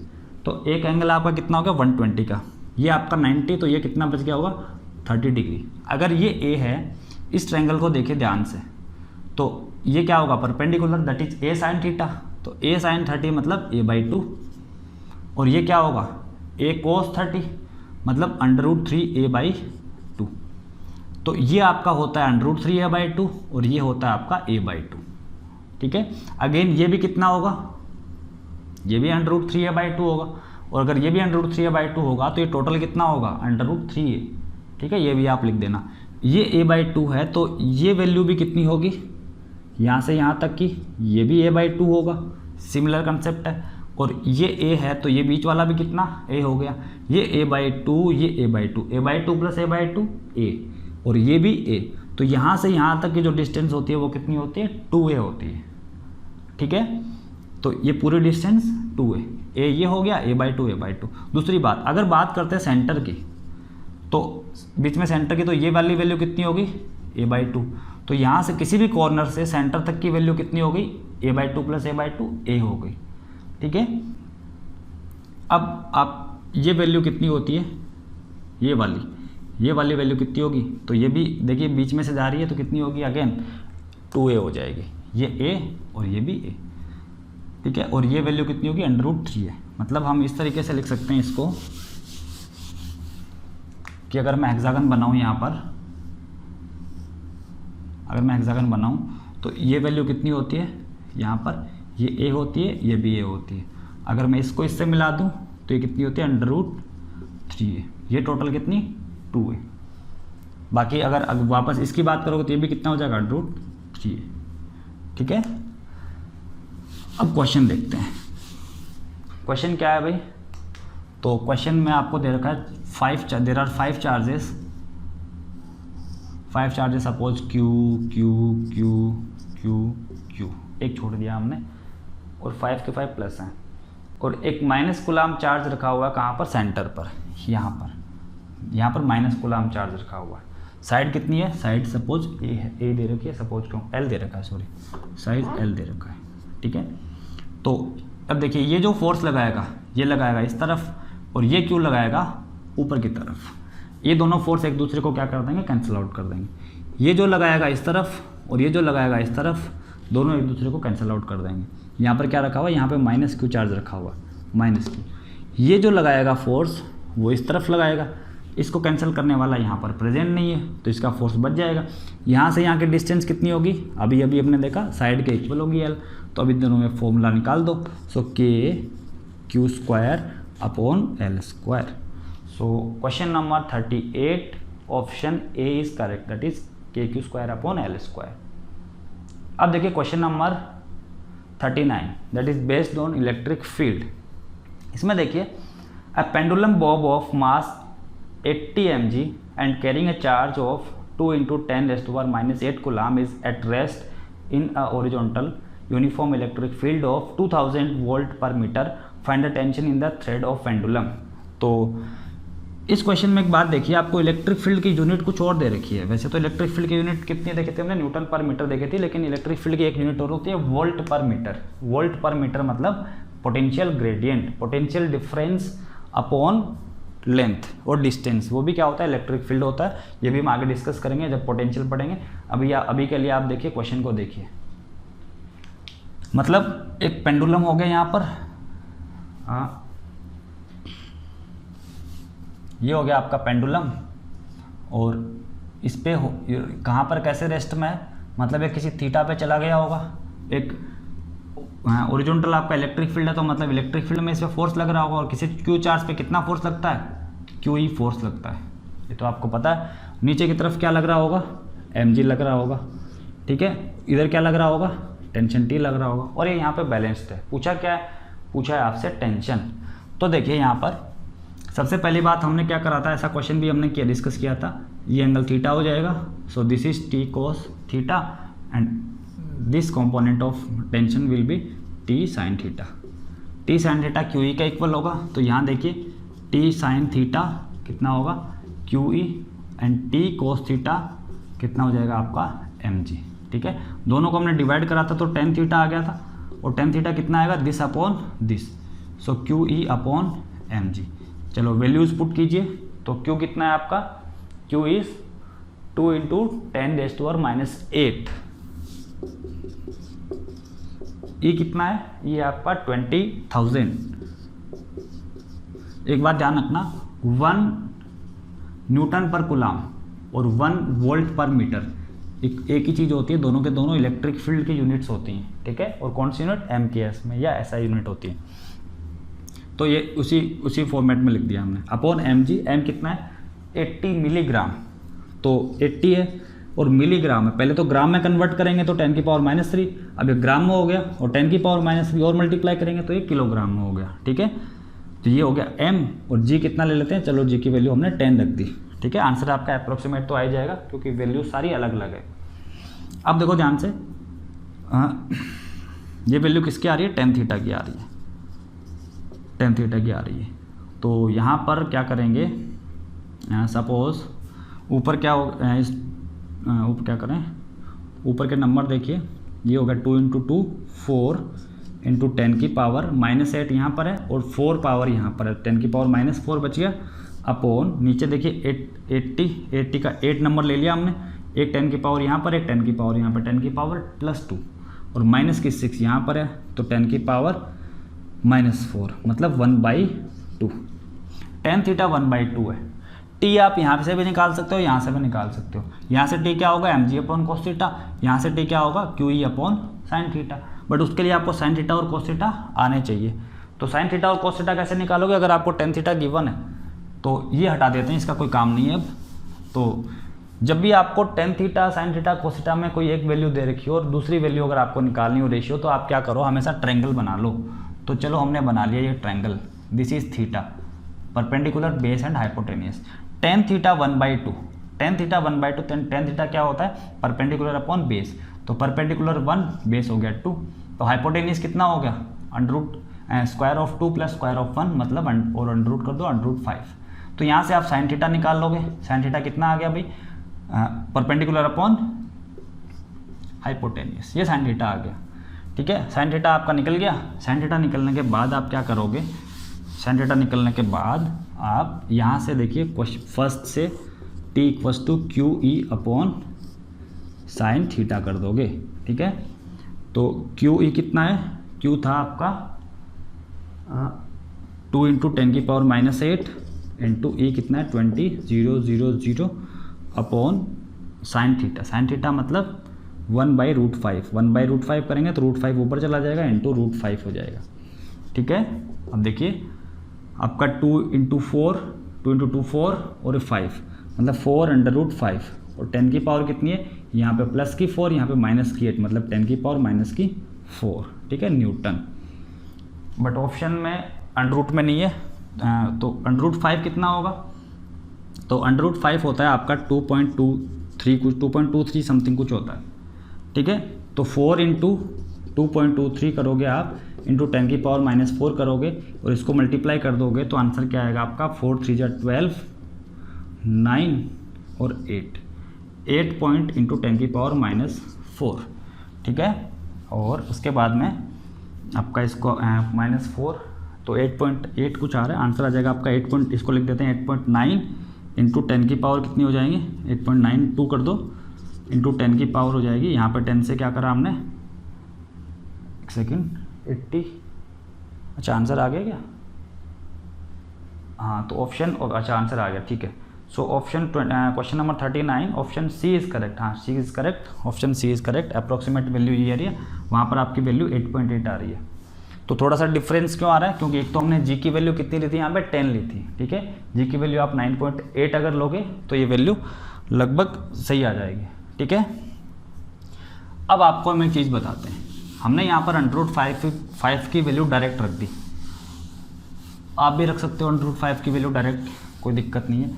तो एक एंगल आपका कितना हो गया, 120 का, ये आपका 90, तो ये कितना बच गया होगा, 30 डिग्री। अगर ये ए है, इस ट्रायंगल को देखिए ध्यान से, तो ये क्या होगा, perpendicular, that is a sine theta. तो ए साइन 30 मतलब a/2, और ये क्या होगा, a cos 30 मतलब √3a/2। तो ये आपका होता है √3a/2 और ये होता है आपका a/2, ठीक है। अगेन ये भी कितना होगा, ये भी √3a/2 होगा, और अगर ये भी √3a/2 होगा तो ये टोटल कितना होगा, √3a, ठीक है। ये भी आप लिख देना, ये a/2 है तो ये वैल्यू भी कितनी होगी, यहाँ से यहाँ तक की, ये भी a/2 होगा, सिमिलर कंसेप्ट है। और ये a है तो ये बीच वाला भी कितना, a हो गया, ये a/2, ये a/2, a/2 + a/2 a, और ये भी a। तो यहाँ से यहाँ तक की जो डिस्टेंस होती है वो कितनी होती है, 2a होती है, ठीक है। तो ये पूरी डिस्टेंस 2a, a ये हो गया, a/2 a/2। दूसरी बात, अगर बात करते हैं सेंटर की, तो बीच में सेंटर की, तो ये वाली वैल्यू कितनी होगी, a/2। तो यहाँ से किसी भी कॉर्नर से सेंटर तक की वैल्यू कितनी हो गई, a/2 + a/2 a हो गई, ठीक है। अब आप ये वैल्यू कितनी होती है, ये वाली वैल्यू कितनी होगी, तो ये भी देखिए बीच में से जा रही है तो कितनी होगी, अगेन 2a हो जाएगी, ये a और ये भी a, ठीक है। और ये वैल्यू कितनी होगी, √3a। मतलब हम इस तरीके से लिख सकते हैं इसको कि अगर मैं हेक्सागन बनाऊँ, यहाँ पर अगर मैं हेक्सागन बनाऊँ तो ये वैल्यू कितनी होती है, यहाँ पर ये a होती है, ये भी a होती है। अगर मैं इसको इससे मिला दूँ तो ये कितनी होती है, √3a। ये टोटल कितनी, 2a। बाकी अगर वापस इसकी बात करोगे तो ये भी कितना हो जाएगा, √3a, ठीक है। अब क्वेश्चन देखते हैं, क्वेश्चन क्या है भाई। तो क्वेश्चन में आपको दे रखा है there are 5 charges, 5 charges suppose Q Q Q Q Q, एक छोड़ दिया हमने, और 5 के 5 प्लस हैं, और एक माइनस कूलाम चार्ज रखा हुआ है कहाँ पर, सेंटर पर, यहाँ पर माइनस कूलाम चार्ज रखा हुआ है। साइड कितनी है, साइड सपोज ए है, ए दे रखी है, सपोज क्यों एल दे रखा है, सॉरी साइज एल दे रखा है, ठीक है। तो अब देखिए ये जो फोर्स लगाएगा, ये लगाएगा इस तरफ और ये क्यों लगाएगा ऊपर की तरफ, ये दोनों फोर्स एक दूसरे को क्या कर देंगे, कैंसिल आउट कर देंगे। ये जो लगाएगा इस तरफ और ये जो लगाएगा इस तरफ, दोनों एक दूसरे को कैंसिल आउट कर देंगे। यहाँ पर क्या रखा हुआ है, यहाँ पे माइनस क्यू चार्ज रखा हुआ, माइनस क्यू। ये जो लगाएगा फोर्स वो इस तरफ लगाएगा, इसको कैंसिल करने वाला यहाँ पर प्रेजेंट नहीं है, तो इसका फोर्स बच जाएगा। यहाँ से यहाँ की डिस्टेंस कितनी होगी, अभी हमने देखा साइड के इक्वल होगी एल, तो अभी दोनों में फॉर्मूला निकाल दो। So K Q square upon L square. So question number 38 option A is correct, that is K Q square upon L square. अब देखिए question number 39 that is based on electric field. इसमें देखिए a pendulum bob of mass 80 mg and carrying a charge of 2 × 10⁻⁻8 coulomb is at rest in a horizontal uniform electric field of 2000 volt per meter. Find the tension in the thread of pendulum. तो इस question में एक बात देखिए, आपको electric field की unit कुछ और दे रखी है। वैसे तो इलेक्ट्रिक फील्ड की यूनिट कितनी देखी थी हमने, न्यूटन पर मीटर देखी थी, लेकिन इलेक्ट्रिक फील्ड की एक यूनिट और होती है volt per metre. Volt per metre मतलब potential gradient, potential difference upon length और डिस्टेंस, वो भी क्या होता है, इलेक्ट्रिक फील्ड होता है। ये भी हम आगे डिस्कस करेंगे जब पोटेंशियल पढ़ेंगे। अभी के लिए आप देखिए क्वेश्चन को देखिए, मतलब एक पेंडुलम हो गया यहाँ पर, ये हो गया आपका पेंडुलम, और इस पे कहाँ पर कैसे रेस्ट में है, मतलब एक किसी थीटा पे चला गया होगा। एक ओरिजेंटल आपका इलेक्ट्रिक फील्ड है, तो मतलब इलेक्ट्रिक फील्ड में इस पर फोर्स लग रहा होगा, और किसी क्यू चार्ज पे कितना फोर्स लगता है, क्यू ई फोर्स लगता है, ये तो आपको पता है। नीचे की तरफ क्या लग रहा होगा, एम जी लग रहा होगा, ठीक है। इधर क्या लग रहा होगा, टेंशन टी लग रहा होगा, और ये यहाँ पे बैलेंस्ड है। पूछा क्या है, पूछा है आपसे टेंशन। तो देखिए यहाँ पर सबसे पहली बात हमने क्या करा था, ऐसा क्वेश्चन भी हमने किया, डिस्कस किया था। ये एंगल थीटा हो जाएगा, so this is T cos theta and this component of tension will be T sine theta. T sine theta Q E का इक्वल होगा, तो यहाँ देखिए टी साइन थीटा कितना होगा, Q E, and T cos theta कितना हो जाएगा आपका एम जी, ठीक है। दोनों को हमने डिवाइड करा था तो टेन थीटा आ गया था, और टेन थीटा कितना आएगा, this upon this, so Q E upon M G. चलो वैल्यूज पुट कीजिए, तो क्यू कितना है आपका, क्यू इज 2 × 10⁻⁸। ई कितना है, ये आपका 20,000। एक बात ध्यान रखना, 1 न्यूटन पर कूलाम और 1 वोल्ट पर मीटर एक ही चीज़ होती है, दोनों के दोनों इलेक्ट्रिक फील्ड की यूनिट्स होती हैं, ठीक है। और कौन सी यूनिट, एम के एस में या ऐसा यूनिट होती है। तो ये उसी फॉर्मेट में लिख दिया हमने, अपॉन एम जी। एम कितना है, 80 मिलीग्राम, तो 80 है और मिलीग्राम है। पहले तो ग्राम में कन्वर्ट करेंगे तो 10⁻³ अब ये ग्राम में हो गया, और 10⁻³ और मल्टीप्लाई करेंगे तो ये किलोग्राम में हो गया, ठीक है। तो ये हो गया एम, और जी कितना ले लेते हैं, चलो जी की वैल्यू हमने 10 रख दी, ठीक है। आंसर आपका अप्रोक्सीमेट तो आ ही जाएगा, क्योंकि वैल्यू सारी अलग अलग है। अब देखो ध्यान से, ये वैल्यू किसकी आ रही है, टेन थीटा की आ रही है, टेन थीटा की आ रही है। तो यहाँ पर क्या करेंगे, सपोज ऊपर क्या हो, ऊपर क्या करें, ऊपर के नंबर देखिए, ये हो गया 2 × 2 4 × 10⁻⁻8 यहाँ पर है, और 4 पावर यहाँ पर है, 10⁻⁻4 बच गया, अपॉन नीचे देखिए 80 का 8 नंबर ले लिया हमने, एक 10 की पावर यहाँ पर, एक 10 की पावर यहाँ पर, 10 की पावर +2, और माइनस की 6 यहाँ पर है, तो 10 की पावर -4 मतलब 1/2। टेन थीटा 1/2 है। टी आप यहाँ से भी निकाल सकते हो, यहाँ से भी निकाल सकते हो। यहाँ से टी क्या होगा, M G upon cos theta, यहाँ से टी क्या होगा, Q E upon sine theta. But उसके लिए आपको साइन थीटा और कोस थीटा आने चाहिए। तो साइन थीटा और कोस थीटा कैसे निकालोगे, अगर आपको टेन थीटा गिवन है तो ये हटा देते हैं, इसका कोई काम नहीं है अब। तो जब भी आपको tan theta sine theta cos theta में कोई एक वैल्यू दे रखी हो और दूसरी वैल्यू अगर आपको निकालनी हो रेशियो, तो आप क्या करो, हमेशा ट्रायंगल बना लो। तो चलो हमने बना लिया ये triangle, this is theta, perpendicular, base and hypotenuse. Tan theta 1/2, tan theta 1/2, tan theta क्या होता है, परपेंडिकुलर अपॉन बेस, तो परपेंडिकुलर 1, बेस हो गया 2, तो हाइपोटेनियस कितना हो गया, √, square of 2 plus square of 1 मतलब और अंडर रूट कर दो अंडर रूट 5। तो यहाँ से आप साइन थीटा निकाल लोगे। साइन थीटा कितना आ गया भाई, परपेंडिकुलर अपॉन हाइपोटेन्यूस, ये साइन थीटा आ गया। ठीक है, साइन थीटा आपका निकल गया। साइन थीटा निकलने के बाद आप क्या करोगे, साइन थीटा निकलने के बाद आप यहाँ से देखिए फर्स्ट से t equals to Q E upon sine theta कर दोगे। ठीक है, तो क्यू ई कितना है, क्यू था आपका 2 इंटू 10 की पावर -8 इंटू ई कितना है 20,000 upon sine theta. Sine theta मतलब 1/√5, 1/√5 करेंगे तो √5 ऊपर चला जाएगा इंटू √5 हो जाएगा। ठीक है, अब देखिए आपका 2 इंटू 4, 2 इंटू 2 4 और 5 मतलब 4 अंडर रूट 5 और 10 की पावर कितनी है, यहाँ पे प्लस की 4 यहाँ पे माइनस की 8 मतलब 10 की पावर माइनस की 4। ठीक है, न्यूटन। बट ऑप्शन में अंडर रूट में नहीं है, तो अंडर रूट 5 कितना होगा, तो अंडर रूट 5 होता है आपका 2.23 कुछ 2.23 समथिंग कुछ होता है। ठीक है, तो 4 इंटू 2.23 करोगे आप इंटू 10 की पावर -4 करोगे और इसको मल्टीप्लाई कर दोगे तो आंसर क्या आएगा आपका 4 3 जा 12, 9 और 8 पॉइंट इंटू 10 की पावर -4। ठीक है, और उसके बाद में आपका इसको -4 तो 8.8 कुछ आ रहा है, आंसर आ जाएगा आपका 8 पॉइंट, इसको लिख देते हैं 8.9 इंटू 10 की पावर कितनी हो जाएंगी 8.92 कर दो इंटू 10 की पावर हो जाएगी। यहाँ पर 10 से क्या करा हमने, एक सेकेंड 80, अच्छा आंसर आ गया क्या, हाँ तो ऑप्शन, अच्छा आंसर आ गया। ठीक है, so option question number 39 option C is correct. हाँ C is correct, option C is correct. Approximate value ये आ रही है, वहाँ पर आपकी वैल्यू 8.8 आ रही है। तो थोड़ा सा डिफरेंस क्यों आ रहा है, क्योंकि एक तो हमने जी की वैल्यू कितनी ली थी, यहाँ पे 10 ली थी। ठीक है, जी की वैल्यू आप 9.8 अगर लोगे तो ये वैल्यू लगभग सही आ जाएगी। ठीक है, अब आपको हम एक चीज़ बताते हैं, हमने यहाँ पर अंडर रूट 5 की वैल्यू डायरेक्ट रख दी, आप भी रख सकते हो अंडर रूट 5 की वैल्यू डायरेक्ट, कोई दिक्कत नहीं है।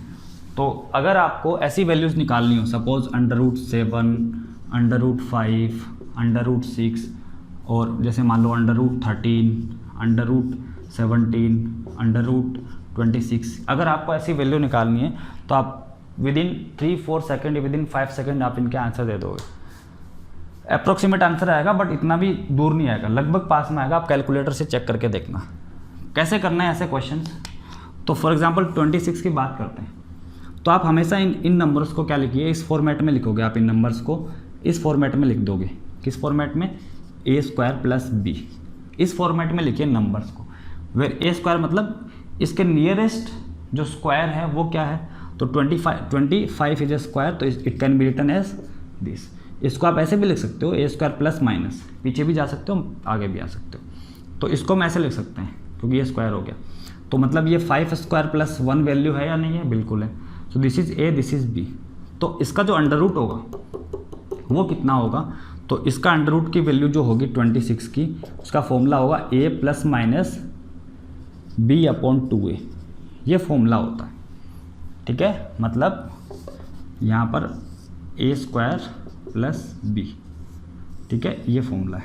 तो अगर आपको ऐसी वैल्यूज़ निकालनी हो, suppose under root 7, under root 5, under root 6 और जैसे मान लो under root 13, under root 17, under root 26, अगर आपको ऐसी वैल्यू निकालनी है तो आप विदिन 3-4 सेकेंड, विदिन 5 सेकेंड आप इनके आंसर दे दोगे। अप्रॉक्सीमेट आंसर आएगा बट इतना भी दूर नहीं आएगा, लगभग पास में आएगा। आप कैलकुलेटर से चेक करके देखना कैसे करना है ऐसे क्वेश्चंस। तो फॉर एग्जांपल 26 की बात करते हैं, तो आप हमेशा इन नंबर्स को क्या लिखिए, इस फॉर्मेट में लिखोगे। आप इन नंबर्स को इस फॉर्मेट में लिख दोगे, किस फॉर्मेट में, a² + b, इस फॉर्मेट में लिखिए नंबर्स को। वेर a² मतलब इसके नियरेस्ट जो स्क्वायर है वो क्या है, तो 25 इज ए स्क्वायर, तो it can be written as this. इसको आप ऐसे भी लिख सकते हो, a² +- पीछे भी जा सकते हो, आगे भी आ सकते हो। तो इसको हम ऐसे लिख सकते हैं क्योंकि ये स्क्वायर हो गया, तो मतलब ये 5² + 1 वैल्यू है या नहीं है, बिल्कुल है। So this is a, this is b। तो इसका जो अंडर रूट होगा वो कितना होगा, तो इसका अंडर रूट की वैल्यू जो होगी 26 की, उसका फॉर्मूला होगा a ± b/2a, ये फॉर्मूला होता है। ठीक है, मतलब यहाँ पर a² + b, ठीक है, ये फॉर्मूला है,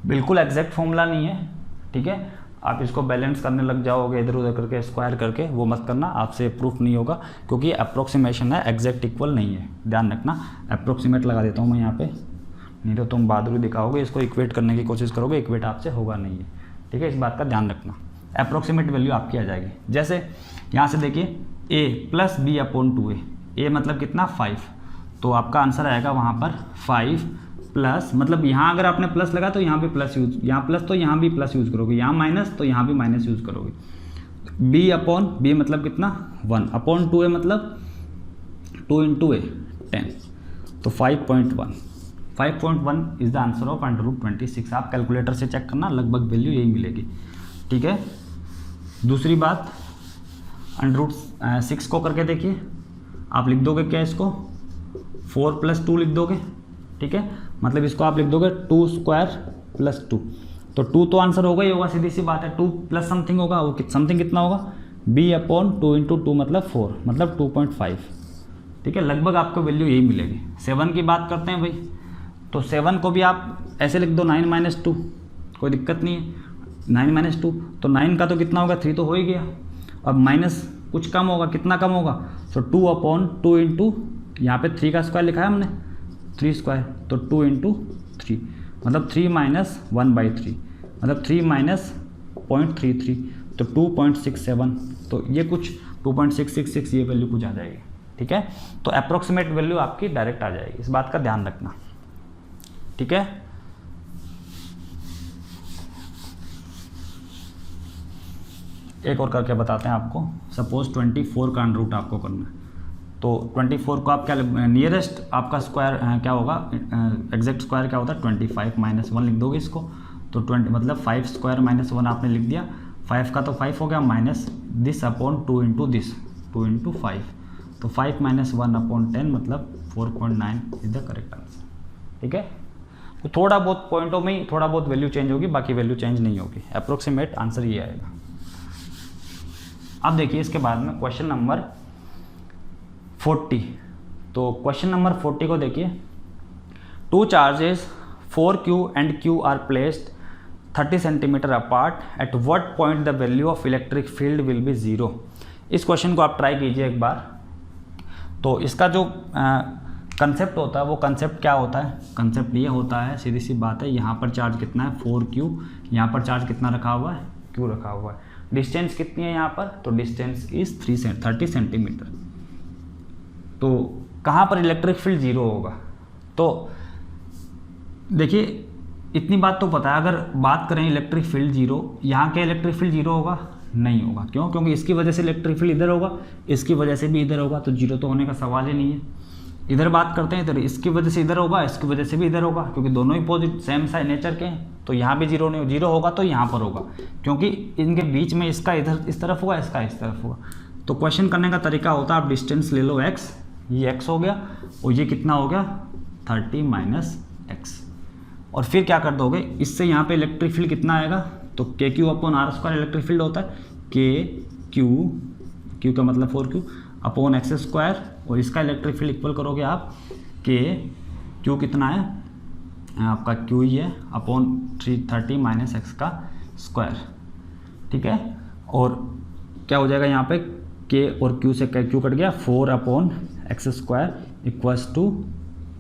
बिल्कुल एग्जैक्ट फॉर्मूला नहीं है। ठीक है, आप इसको बैलेंस करने लग जाओगे इधर उधर करके, स्क्वायर करके, वो मत करना, आपसे प्रूफ नहीं होगा क्योंकि अप्रोक्सीमेशन है, एग्जैक्ट इक्वल नहीं है, ध्यान रखना। अप्रोक्सीमेट लगा देता हूँ मैं यहाँ पे, नहीं तो तुम बहादुरी दिखाओगे, इसको इक्वेट करने की कोशिश करोगे, इक्वेट आपसे होगा नहीं है। ठीक है, इस बात का ध्यान रखना, अप्रोक्सीमेट वैल्यू आपकी आ जाएगी। जैसे यहाँ से देखिए a + b/2a, a मतलब कितना 5, तो आपका आंसर आएगा वहाँ पर 5 प्लस, मतलब यहाँ अगर आपने प्लस लगा तो यहाँ भी प्लस यूज, यहाँ प्लस तो यहाँ भी प्लस यूज़ करोगे, यहाँ माइनस तो यहाँ भी माइनस यूज़ करोगे। b/b मतलब कितना 1/2a मतलब 2 × a 10, तो 5.1 is the answer of under root 26। आप कैलकुलेटर से चेक करना, लगभग वैल्यू यही मिलेगी। ठीक है, दूसरी बात अंडर रूट 6 को करके देखिए, आप लिख दोगे क्या, इसको 4 + 2 लिख दोगे। ठीक है, मतलब इसको आप लिख दोगे 2² + 2, तो 2 तो आंसर होगा ही होगा, सीधी सी बात है। 2 प्लस समथिंग होगा, वो समथिंग कितना होगा, b/2 × 2 मतलब 4 मतलब 2.5। ठीक है, लगभग आपको वैल्यू यही मिलेगी। 7 की बात करते हैं भाई, तो 7 को भी आप ऐसे लिख दो 9 - 2, कोई दिक्कत नहीं है। 9 माइनस 2, तो 9 का तो कितना होगा 3 तो हो ही गया। अब माइनस कुछ कम होगा, कितना कम होगा, तो 2/2 इंटू यहाँ पे 3 का स्क्वायर लिखा है हमने 3 स्क्वायर, तो 2 इंटू 3 मतलब 3 माइनस 1/3 मतलब 3 माइनस 0.33 तो 2.67, तो ये कुछ 2.666 ये वैल्यू कुछ आ जाएगी। ठीक है, तो अप्रोक्सीमेट वैल्यू आपकी डायरेक्ट आ जाएगी, इस बात का ध्यान रखना। ठीक है, एक और करके बताते हैं आपको। सपोज 24 का अंडर रूट आपको करना है, तो 24 को आप क्या नियरेस्ट आपका स्क्वायर क्या होगा, एग्जैक्ट स्क्वायर क्या होता है 25 माइनस 1 लिख दोगे इसको, तो 20 मतलब 5 स्क्वायर माइनस 1 आपने लिख दिया, 5 का तो 5 हो गया minus this upon 2 into this 2 into 5, तो 5 माइनस 1/10 मतलब 4.9 इज द करेक्ट आंसर। ठीक है, तो थोड़ा बहुत पॉइंटों में ही थोड़ा बहुत वैल्यू चेंज होगी, बाकी वैल्यू चेंज नहीं होगी, अप्रोक्सीमेट आंसर ये आएगा। अब देखिए इसके बाद में क्वेश्चन नंबर 40, तो क्वेश्चन नंबर 40 को देखिए, 2 charges 4Q and Q are placed 30 centimetre apart, at what point the value of electric field will be 0। इस क्वेश्चन को आप ट्राई कीजिए एक बार। तो इसका जो कंसेप्ट होता है वो कंसेप्ट क्या होता है, कंसेप्ट ये होता है, सीधी सी बात है, यहाँ पर चार्ज कितना है 4Q, यहाँ पर चार्ज कितना रखा हुआ है Q रखा हुआ है, डिस्टेंस कितनी है यहाँ पर, तो डिस्टेंस इज 30 सेंटीमीटर। तो कहाँ पर इलेक्ट्रिक फील्ड 0 होगा, तो देखिए इतनी बात तो पता है, अगर बात करें इलेक्ट्रिक फील्ड 0, यहाँ के इलेक्ट्रिक फील्ड 0 होगा, नहीं होगा, क्यों, क्योंकि इसकी वजह से इलेक्ट्रिक फील्ड इधर होगा, इसकी वजह से भी इधर होगा, तो 0 तो होने का सवाल ही नहीं है। इधर बात करते हैं, इधर इसकी वजह से इधर होगा, इसकी वजह से भी इधर होगा, क्योंकि दोनों ही पोजिट सेम साइड नेचर के हैं, तो यहाँ भी 0 नहीं, 0 होगा तो यहाँ पर होगा, क्योंकि इनके बीच में इसका इधर इस तरफ होगा, इसका इस तरफ होगा। तो क्वेश्चन करने का तरीका होता है, आप डिस्टेंस ले लो x, ये x हो गया और ये कितना हो गया 30 माइनस x, और फिर क्या कर दोगे, इससे यहाँ पे इलेक्ट्रिक फील्ड कितना आएगा, तो KQ/R² इलेक्ट्रिक फील्ड होता है, Q का मतलब 4Q अपॉन x², और इसका इलेक्ट्रिक फील्ड इक्वल करोगे आप Q कितना है आपका Q ही है अपॉन 30 माइनस x का स्क्वायर। ठीक है, और क्या हो जाएगा यहाँ पे K और Q से Q कट गया, 4/x² equals to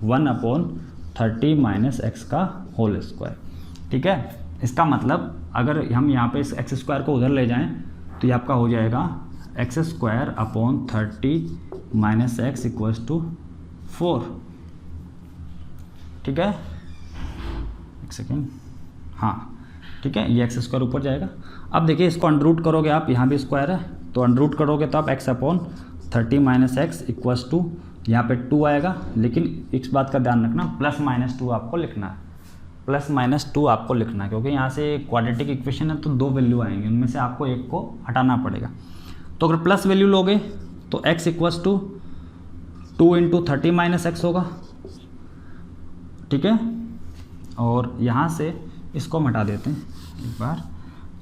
1/30 minus x का होल स्क्वायर। ठीक है, इसका मतलब अगर हम यहाँ पे इस x² को उधर ले जाएं तो ये आपका हो जाएगा x²/30 minus x equals to 4। ठीक है, एक सेकेंड, हाँ ठीक है, ये x² ऊपर जाएगा। अब देखिए इसको अंडर रूट करोगे आप, यहाँ भी स्क्वायर है, तो अंडर रूट करोगे तो आप x/30 minus x equals to यहाँ पे 2 आएगा, लेकिन इस बात का ध्यान रखना +-2 आपको लिखना है, +-2 आपको लिखना है, क्योंकि यहाँ से क्वाड्रेटिक इक्वेशन है तो 2 वैल्यू आएंगे, उनमें से आपको एक को हटाना पड़ेगा। तो अगर प्लस वैल्यू लोगे तो x equals to 2 into 30 minus x होगा। ठीक है, और यहाँ से इसको हम हटा देते हैं एक बार,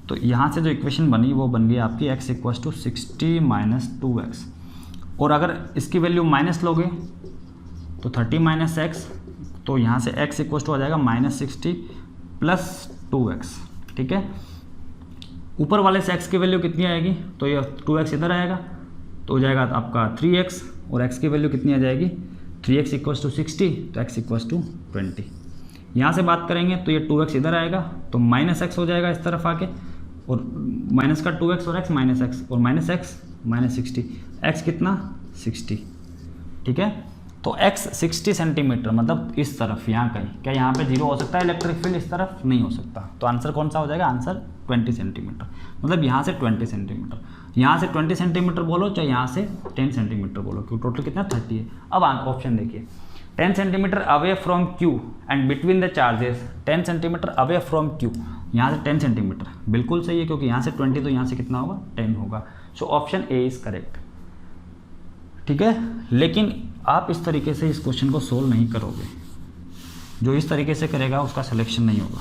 तो यहाँ से जो इक्वेशन बनी वो बन गई आपकी x equals to 60 minus 2x, और अगर इसकी वैल्यू माइनस लोगे तो 30 माइनस x, तो यहाँ से x इक्वल्स टू आ जाएगा -60 प्लस 2x। ठीक है, ऊपर वाले से x की वैल्यू कितनी आएगी, तो ये 2x इधर आएगा, तो हो जाएगा आपका 3x, और x की वैल्यू कितनी आ जाएगी 3x इक्वल्स टू 60, तो x इक्वल्स टू 20। यहाँ से बात करेंगे तो ये 2x इधर आएगा, तो -x हो जाएगा इस तरफ आके, और माइनस का 2x और x -x और -x -60, x कितना 60। ठीक है, तो x 60 सेंटीमीटर मतलब इस तरफ, यहाँ कहीं, क्या यहाँ पे 0 हो सकता है इलेक्ट्रिक फील्ड, इस तरफ नहीं हो सकता, तो आंसर कौन सा हो जाएगा, आंसर 20 सेंटीमीटर, मतलब यहाँ से 20 सेंटीमीटर, यहाँ से 20 सेंटीमीटर बोलो चाहे यहाँ से 10 सेंटीमीटर बोलो, क्योंकि टोटल कितना 30 है। अब ऑप्शन देखिए, 10 centimetre away from Q and between the charges 10 centimetre away from Q, यहाँ से 10 सेंटीमीटर बिल्कुल सही है, क्योंकि यहाँ से 20 तो यहाँ से कितना होगा 10 होगा, so option A is correct. ठीक है, लेकिन आप इस तरीके से इस क्वेश्चन को सोल्व नहीं करोगे, जो इस तरीके से करेगा उसका सिलेक्शन नहीं होगा।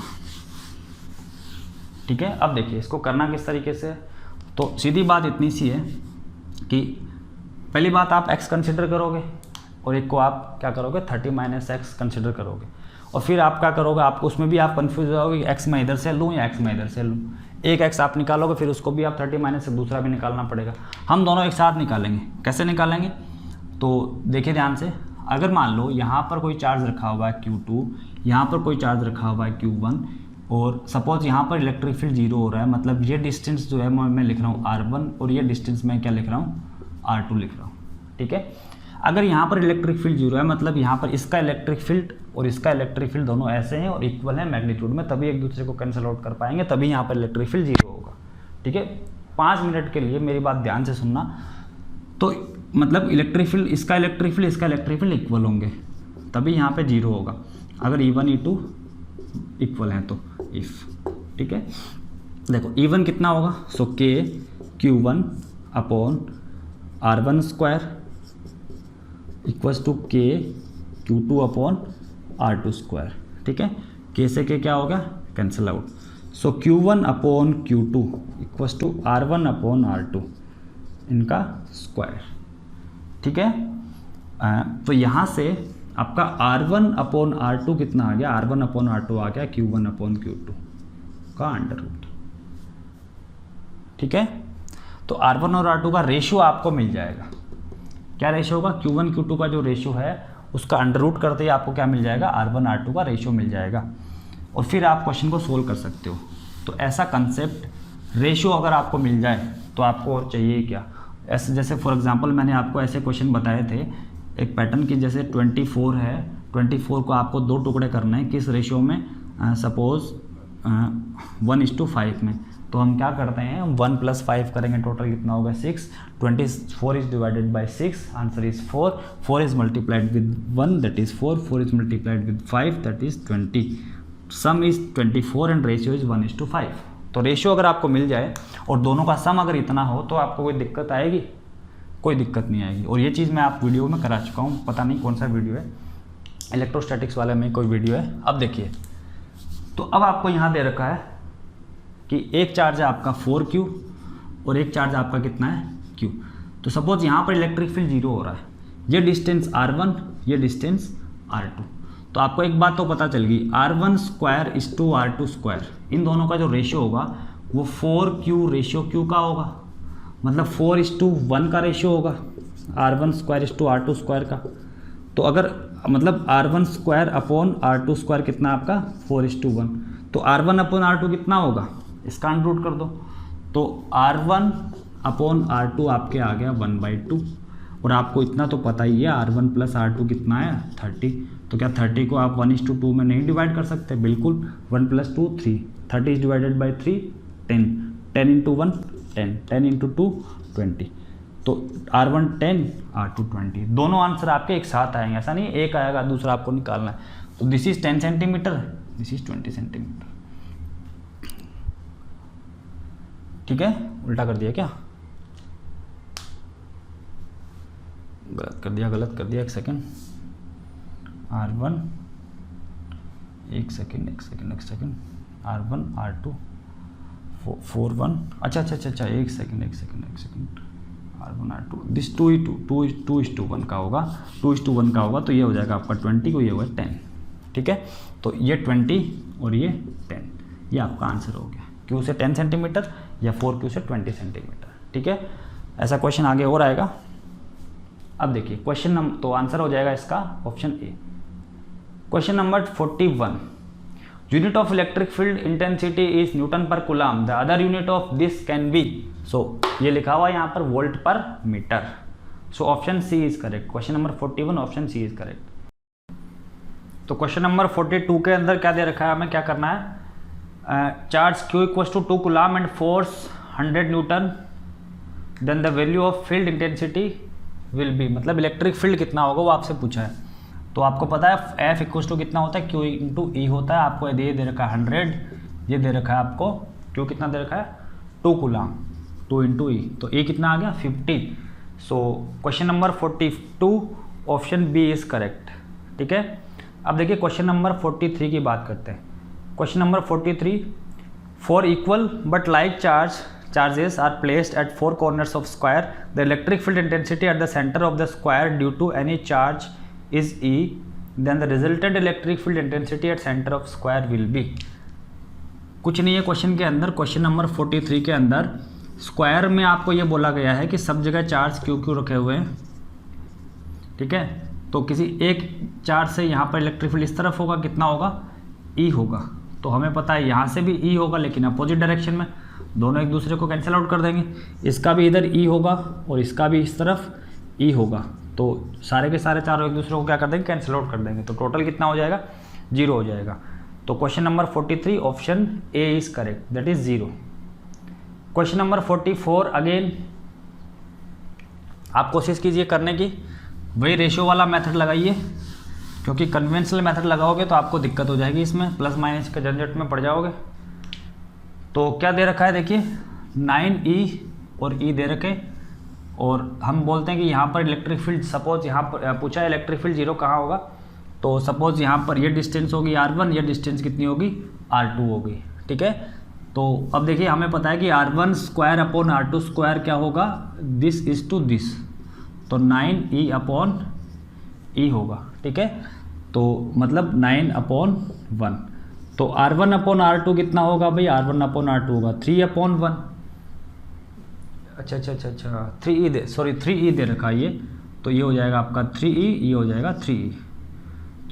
ठीक है, अब देखिए इसको करना किस तरीके से, तो सीधी बात इतनी सी है कि पहली बात आप x कंसिडर करोगे और एक को आप क्या करोगे 30 माइनस x कंसिडर करोगे, और फिर आप क्या करोगे, आपको उसमें भी आप कंफ्यूज हो जाओगे x मैं इधर से लूँ या x मैं इधर से लूँ। एक एक्स आप निकालोगे फिर उसको भी आप 30 माइनस से दूसरा भी निकालना पड़ेगा। हम दोनों एक साथ निकालेंगे। कैसे निकालेंगे? तो देखिए ध्यान से, अगर मान लो यहाँ पर कोई चार्ज रखा हुआ है Q2, यहाँ पर कोई चार्ज रखा हुआ है Q1, और सपोज यहाँ पर इलेक्ट्रिक फील्ड 0 हो रहा है, मतलब ये डिस्टेंस जो है मैं लिख रहा हूँ R1 और ये डिस्टेंस मैं क्या लिख रहा हूँ, R2 लिख रहा हूँ। ठीक है, अगर यहाँ पर इलेक्ट्रिक फील्ड 0 है, मतलब यहाँ पर इसका इलेक्ट्रिक फील्ड और इसका इलेक्ट्रिक फील्ड दोनों ऐसे हैं और इक्वल है मैग्नीट्यूड में, तभी एक दूसरे को कैंसिल आउट कर पाएंगे, तभी यहाँ पर इलेक्ट्रिक फील्ड 0 होगा। ठीक है, 5 मिनट के लिए मेरी बात ध्यान से सुनना। तो मतलब इलेक्ट्रिक फील्ड, इसका इलेक्ट्रिक फील्ड, इसका इलेक्ट्रिक फील्ड इक्वल होंगे, तभी यहाँ पे 0 होगा, अगर E1 E2 इक्वल हैं तो इफ। ठीक है, देखो E1 कितना होगा, so K Q1 upon R1 square equals to K Q2 upon R2 square. ठीक है, K से K क्या हो गया, cancel out. So Q1 upon Q2 equals to R1 upon R2 इनका स्क्वायर। ठीक है, तो यहाँ से आपका R1 अपॉन R2 कितना आ गया, R1 अपॉन R2 आ गया Q1 अपॉन Q2 का अंडर रूट। ठीक है, तो R1 और R2 का रेशियो आपको मिल जाएगा। क्या रेशियो होगा, Q1 Q2 का जो रेशियो है उसका अंडर रूट करते ही आपको क्या मिल जाएगा, R1 R2 का रेशियो मिल जाएगा, और फिर आप क्वेश्चन को सोल्व कर सकते हो। तो ऐसा कंसेप्ट, रेशियो अगर आपको मिल जाए तो आपको और चाहिए क्या। ऐसे जैसे फॉर एग्जांपल मैंने आपको ऐसे क्वेश्चन बताए थे एक पैटर्न की, जैसे 24 है, 24 को आपको 2 टुकड़े करना है, किस रेशियो में, सपोज 1:5 में। तो हम क्या करते हैं, 1 + 5 करेंगे, टोटल कितना होगा 6। 24 is divided by 6, answer is 4। 4 is multiplied with 1 that is 4, 4 is multiplied with 5 that is 20, some is 24 and ratio is 1:5। तो रेशियो अगर आपको मिल जाए और दोनों का सम अगर इतना हो तो आपको कोई दिक्कत आएगी, कोई दिक्कत नहीं आएगी। और ये चीज़ मैं आप वीडियो में करा चुका हूँ, पता नहीं कौन सा वीडियो है, इलेक्ट्रोस्टैटिक्स वाले में कोई वीडियो है। अब देखिए, तो अब आपको यहाँ दे रखा है कि एक चार्ज है आपका 4Q और एक चार्ज आपका कितना है Q। तो सपोज यहाँ पर इलेक्ट्रिक फील्ड 0 हो रहा है, ये डिस्टेंस R1, ये डिस्टेंस R2। तो आपको एक बात तो पता चल गई, R1 square is to R2 square, इन दोनों का जो रेशियो होगा वो 4Q रेशियो Q का होगा, मतलब 4:1 का रेशियो होगा R1 square is to R2 square का। तो अगर मतलब R1 square upon R2 square कितना आपका 4:1, तो R1 अपॉन R2 कितना होगा, इसका अंडर रूट कर दो। तो R1 अपॉन R2 आपके आ गया 1/2, और आपको इतना तो पता ही है R1 + R2 कितना है 30। तो क्या 30 को आप 1:2 में नहीं डिवाइड कर सकते, बिल्कुल, 1 + 2 3, 30 इज डिवाइडेड बाई 3 10, 10 × 1 10, 10 × 2 20। तो R1 10 R2 20, दोनों आंसर आपके एक साथ आएंगे, ऐसा नहीं एक आएगा दूसरा आपको निकालना है। तो this is 10 centimetre, this is 20 centimetre. ठीक है, उल्टा कर दिया क्या, गलत कर दिया, एक सेकेंड, R1 एक सेकेंड R1 R2 4 1, अच्छा एक सेकेंड R1 R2, दिस 2:1 का होगा, 2:1 का होगा, तो ये हो जाएगा आपका 20 को, ये होगा 10। ठीक है, तो ये 20 और ये 10, ये आपका आंसर हो गया, Q से 10 सेंटीमीटर या 4Q से 20 सेंटीमीटर। ठीक है, ऐसा क्वेश्चन आगे और आएगा। अब देखिए क्वेश्चन तो आंसर हो जाएगा इसका option A. Question number 41, unit of electric field intensity is newton per coulomb, the other unit of this can be, so ये लिखा हुआ है यहाँ पर volt per metre. So option C is correct, question number 41 option C is correct. तो question number 42 के अंदर क्या दे रखा है, हमें क्या करना है, charge Q = 2 coulomb and force 100 newton, then the value of field intensity will be, मतलब इलेक्ट्रिक फील्ड कितना होगा वो आपसे पूछा है। तो आपको पता है F = कितना होता है, Q × E होता है। आपको ये दे रखा है 100, ये दे रखा है आपको Q कितना दे रखा है 2 कूलम, 2 × E, तो E कितना आ गया 50। So question number 42 option B is correct. ठीक है, अब देखिए क्वेश्चन नंबर 43 की बात करते हैं। Question number 43, for equal but like charges are placed at 4 corners of square, the electric field intensity at the center of the square due to any charge is E, then the resultant electric field intensity at center of square will be। कुछ नहीं है question के अंदर, question number 43 के अंदर square में आपको ये बोला गया है कि सब जगह चार्ज क्यू क्यू रखे हुए हैं, ठीक है। तो किसी एक चार्ज से यहाँ पर इलेक्ट्रिक फील्ड इस तरफ होगा, कितना होगा, ई होगा। तो हमें पता है यहाँ से भी ई होगा लेकिन अपोजिट डायरेक्शन में, दोनों एक दूसरे को कैंसिल आउट कर देंगे। इसका भी इधर ई होगा और इसका भी इस तरफ ई होगा, तो सारे के सारे चारों एक दूसरे को क्या कर देंगे, कैंसिल आउट कर देंगे। तो टोटल कितना हो जाएगा, 0 हो जाएगा। तो question number 43 option A is correct, that is 0। Question number 44 again आप कोशिश कीजिए करने की, वही रेशियो वाला मेथड लगाइए, क्योंकि कन्वेंशनल मेथड लगाओगे तो आपको दिक्कत हो जाएगी, इसमें प्लस माइनस के झंझट में पड़ जाओगे। तो क्या दे रखा है देखिए, 9E और E दे रखे, और हम बोलते हैं कि यहाँ पर इलेक्ट्रिक फील्ड, सपोज यहाँ पर पूछा है इलेक्ट्रिक फील्ड 0 कहाँ होगा, तो सपोज यहाँ पर ये डिस्टेंस होगी R1, ये डिस्टेंस कितनी होगी, R2 होगी, ठीक है। तो अब देखिए हमें पता है कि R1 square upon R2 square क्या होगा, दिस इज टू दिस, तो 9E अपॉन E होगा, ठीक है। तो मतलब 9/1, तो R1 अपॉन R2 कितना होगा भाई, R1 अपॉन R2 होगा 3/1। अच्छा 3E दे, सॉरी 3E दे रखा है ये, तो ये हो जाएगा आपका 3E, ये हो जाएगा 3E।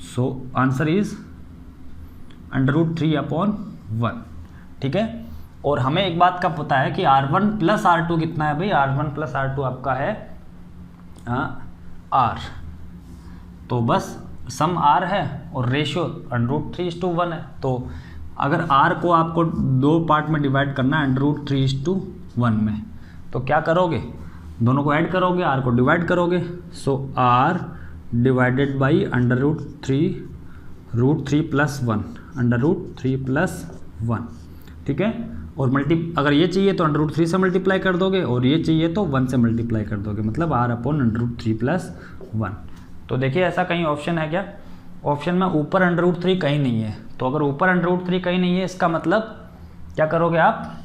सो आंसर इज √3/1, ठीक है। और हमें एक बात का पता है कि R1 प्लस R2 कितना है भाई, R1 प्लस R2 आपका है R, तो बस सम R है और रेशियो √3:1 है। तो अगर R को आपको 2 पार्ट में डिवाइड करना है √3:1 में, तो क्या करोगे, दोनों को ऐड करोगे, R को डिवाइड करोगे, सो R डिवाइडेड बाई √3+1, ठीक है। और अगर ये चाहिए तो √3 से मल्टीप्लाई कर दोगे, और ये चाहिए तो 1 से मल्टीप्लाई कर दोगे, मतलब R/√3+1। तो देखिए ऐसा कहीं ऑप्शन है क्या, ऑप्शन में ऊपर √3 कहीं नहीं है। तो अगर ऊपर √3 कहीं नहीं है, इसका मतलब क्या करोगे आप,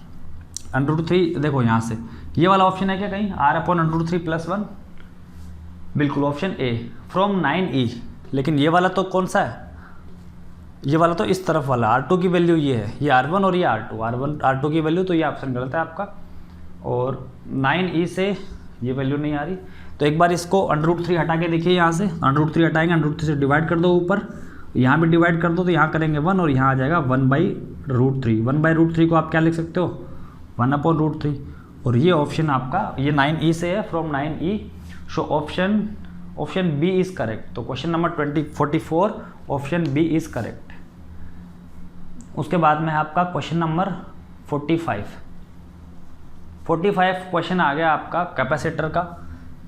√3 देखो यहाँ से, ये वाला ऑप्शन है क्या कहीं, R/√3+1, बिल्कुल ऑप्शन ए फ्रॉम 9E। लेकिन ये वाला तो कौन सा है, ये वाला तो इस तरफ वाला, R2 की वैल्यू ये है, ये R1 और ये R2 की वैल्यू, तो ये ऑप्शन गलत है आपका। और 9E से ये वैल्यू नहीं आ रही, तो एक बार इसको √3 हटा के देखिए, यहाँ से /√3 हटाएंगे, √3 से डिवाइड कर दो ऊपर, यहाँ भी डिवाइड कर दो, तो यहाँ करेंगे 1 और यहाँ आ जाएगा 1/√3। 1/√3 को आप क्या लिख सकते हो, 1/√3। और ये ऑप्शन आपका, ये 9E से है, from 9E, so option B is correct. तो question number 44 option B is correct. उसके बाद में आपका क्वेश्चन नंबर 45 क्वेश्चन आ गया आपका कैपेसिटर का,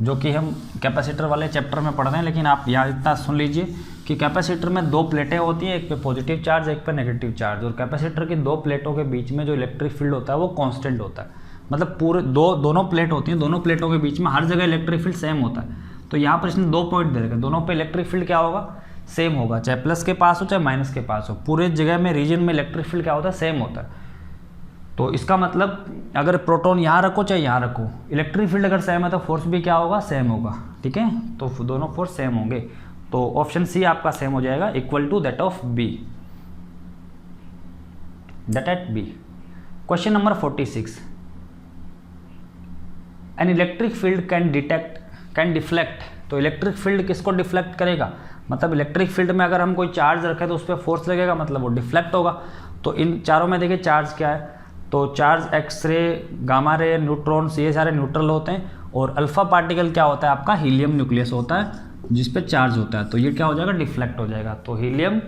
जो कि हम कैपेसिटर वाले चैप्टर में पढ़ रहे हैं। लेकिन आप यहाँ इतना सुन लीजिए कि कैपेसिटर में 2 प्लेटें होती हैं, एक पे पॉजिटिव चार्ज, एक पे नेगेटिव चार्ज, और कैपेसिटर की 2 प्लेटों के बीच में जो इलेक्ट्रिक फील्ड होता है वो कांस्टेंट होता है। मतलब पूरे दोनों प्लेट होती हैं, दोनों प्लेटों के बीच में हर जगह इलेक्ट्रिक फील्ड सेम होता है। तो यहाँ पर इसने 2 पॉइंट दे रखे, दोनों पे इलेक्ट्रिक फील्ड क्या होगा, सेम होगा, चाहे प्लस के पास हो चाहे माइनस के पास हो, पूरे जगह में रीजन में इलेक्ट्रिक फील्ड क्या होता है, सेम होता है। तो इसका मतलब अगर प्रोटॉन यहाँ रखो चाहे यहाँ रखो, इलेक्ट्रिक फील्ड अगर सेम है तो फोर्स भी क्या होगा, सेम होगा, ठीक है। तो दोनों फोर्स सेम होंगे, तो ऑप्शन सी आपका सेम हो जाएगा, equal to that of B, that at B. Question number 46, an electric field can deflect. तो इलेक्ट्रिक फील्ड किसको डिफ्लेक्ट करेगा, मतलब इलेक्ट्रिक फील्ड में अगर हम कोई चार्ज रखें तो उस पर फोर्स लगेगा, मतलब वो डिफ्लेक्ट होगा। तो इन चारों में देखिए चार्ज क्या है, तो charge x ray, gamma ray, neutrons, ये सारे न्यूट्रल होते हैं, और अल्फा पार्टिकल क्या होता है आपका, हीलियम न्यूक्लियस होता है जिस पे चार्ज होता है। तो ये क्या हो जाएगा, डिफ्लेक्ट हो जाएगा। तो helium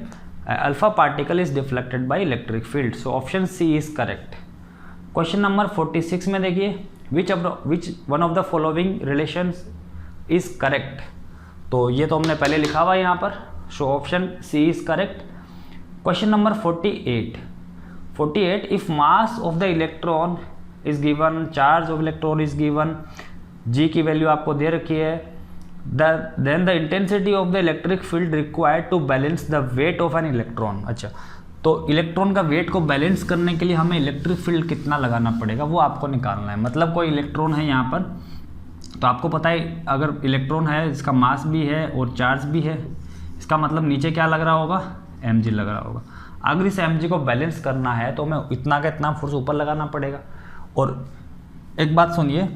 alpha particle is deflected by electric field, so option C is correct. Question number 46 में देखिए, which one of the following relations is correct. तो ये तो हमने पहले लिखा हुआ है यहाँ पर, so option C is correct. Question number 48, if mass of the electron is given, charge of electron is given, g की वैल्यू आपको दे रखी है, then the intensity of the electric field required to balance the weight of an electron. अच्छा, तो electron का wait को balance करने के लिए हमें इलेक्ट्रिक फील्ड कितना लगाना पड़ेगा वो आपको निकालना है। मतलब कोई इलेक्ट्रॉन है यहाँ पर, तो आपको पता है अगर इलेक्ट्रॉन है, इसका मास भी है और चार्ज भी है, इसका मतलब नीचे क्या लग रहा होगा, mg लग रहा होगा। अगर इस mg को बैलेंस करना है तो हमें इतना का इतना फोर्स ऊपर लगाना पड़ेगा। और एक बात सुनिए,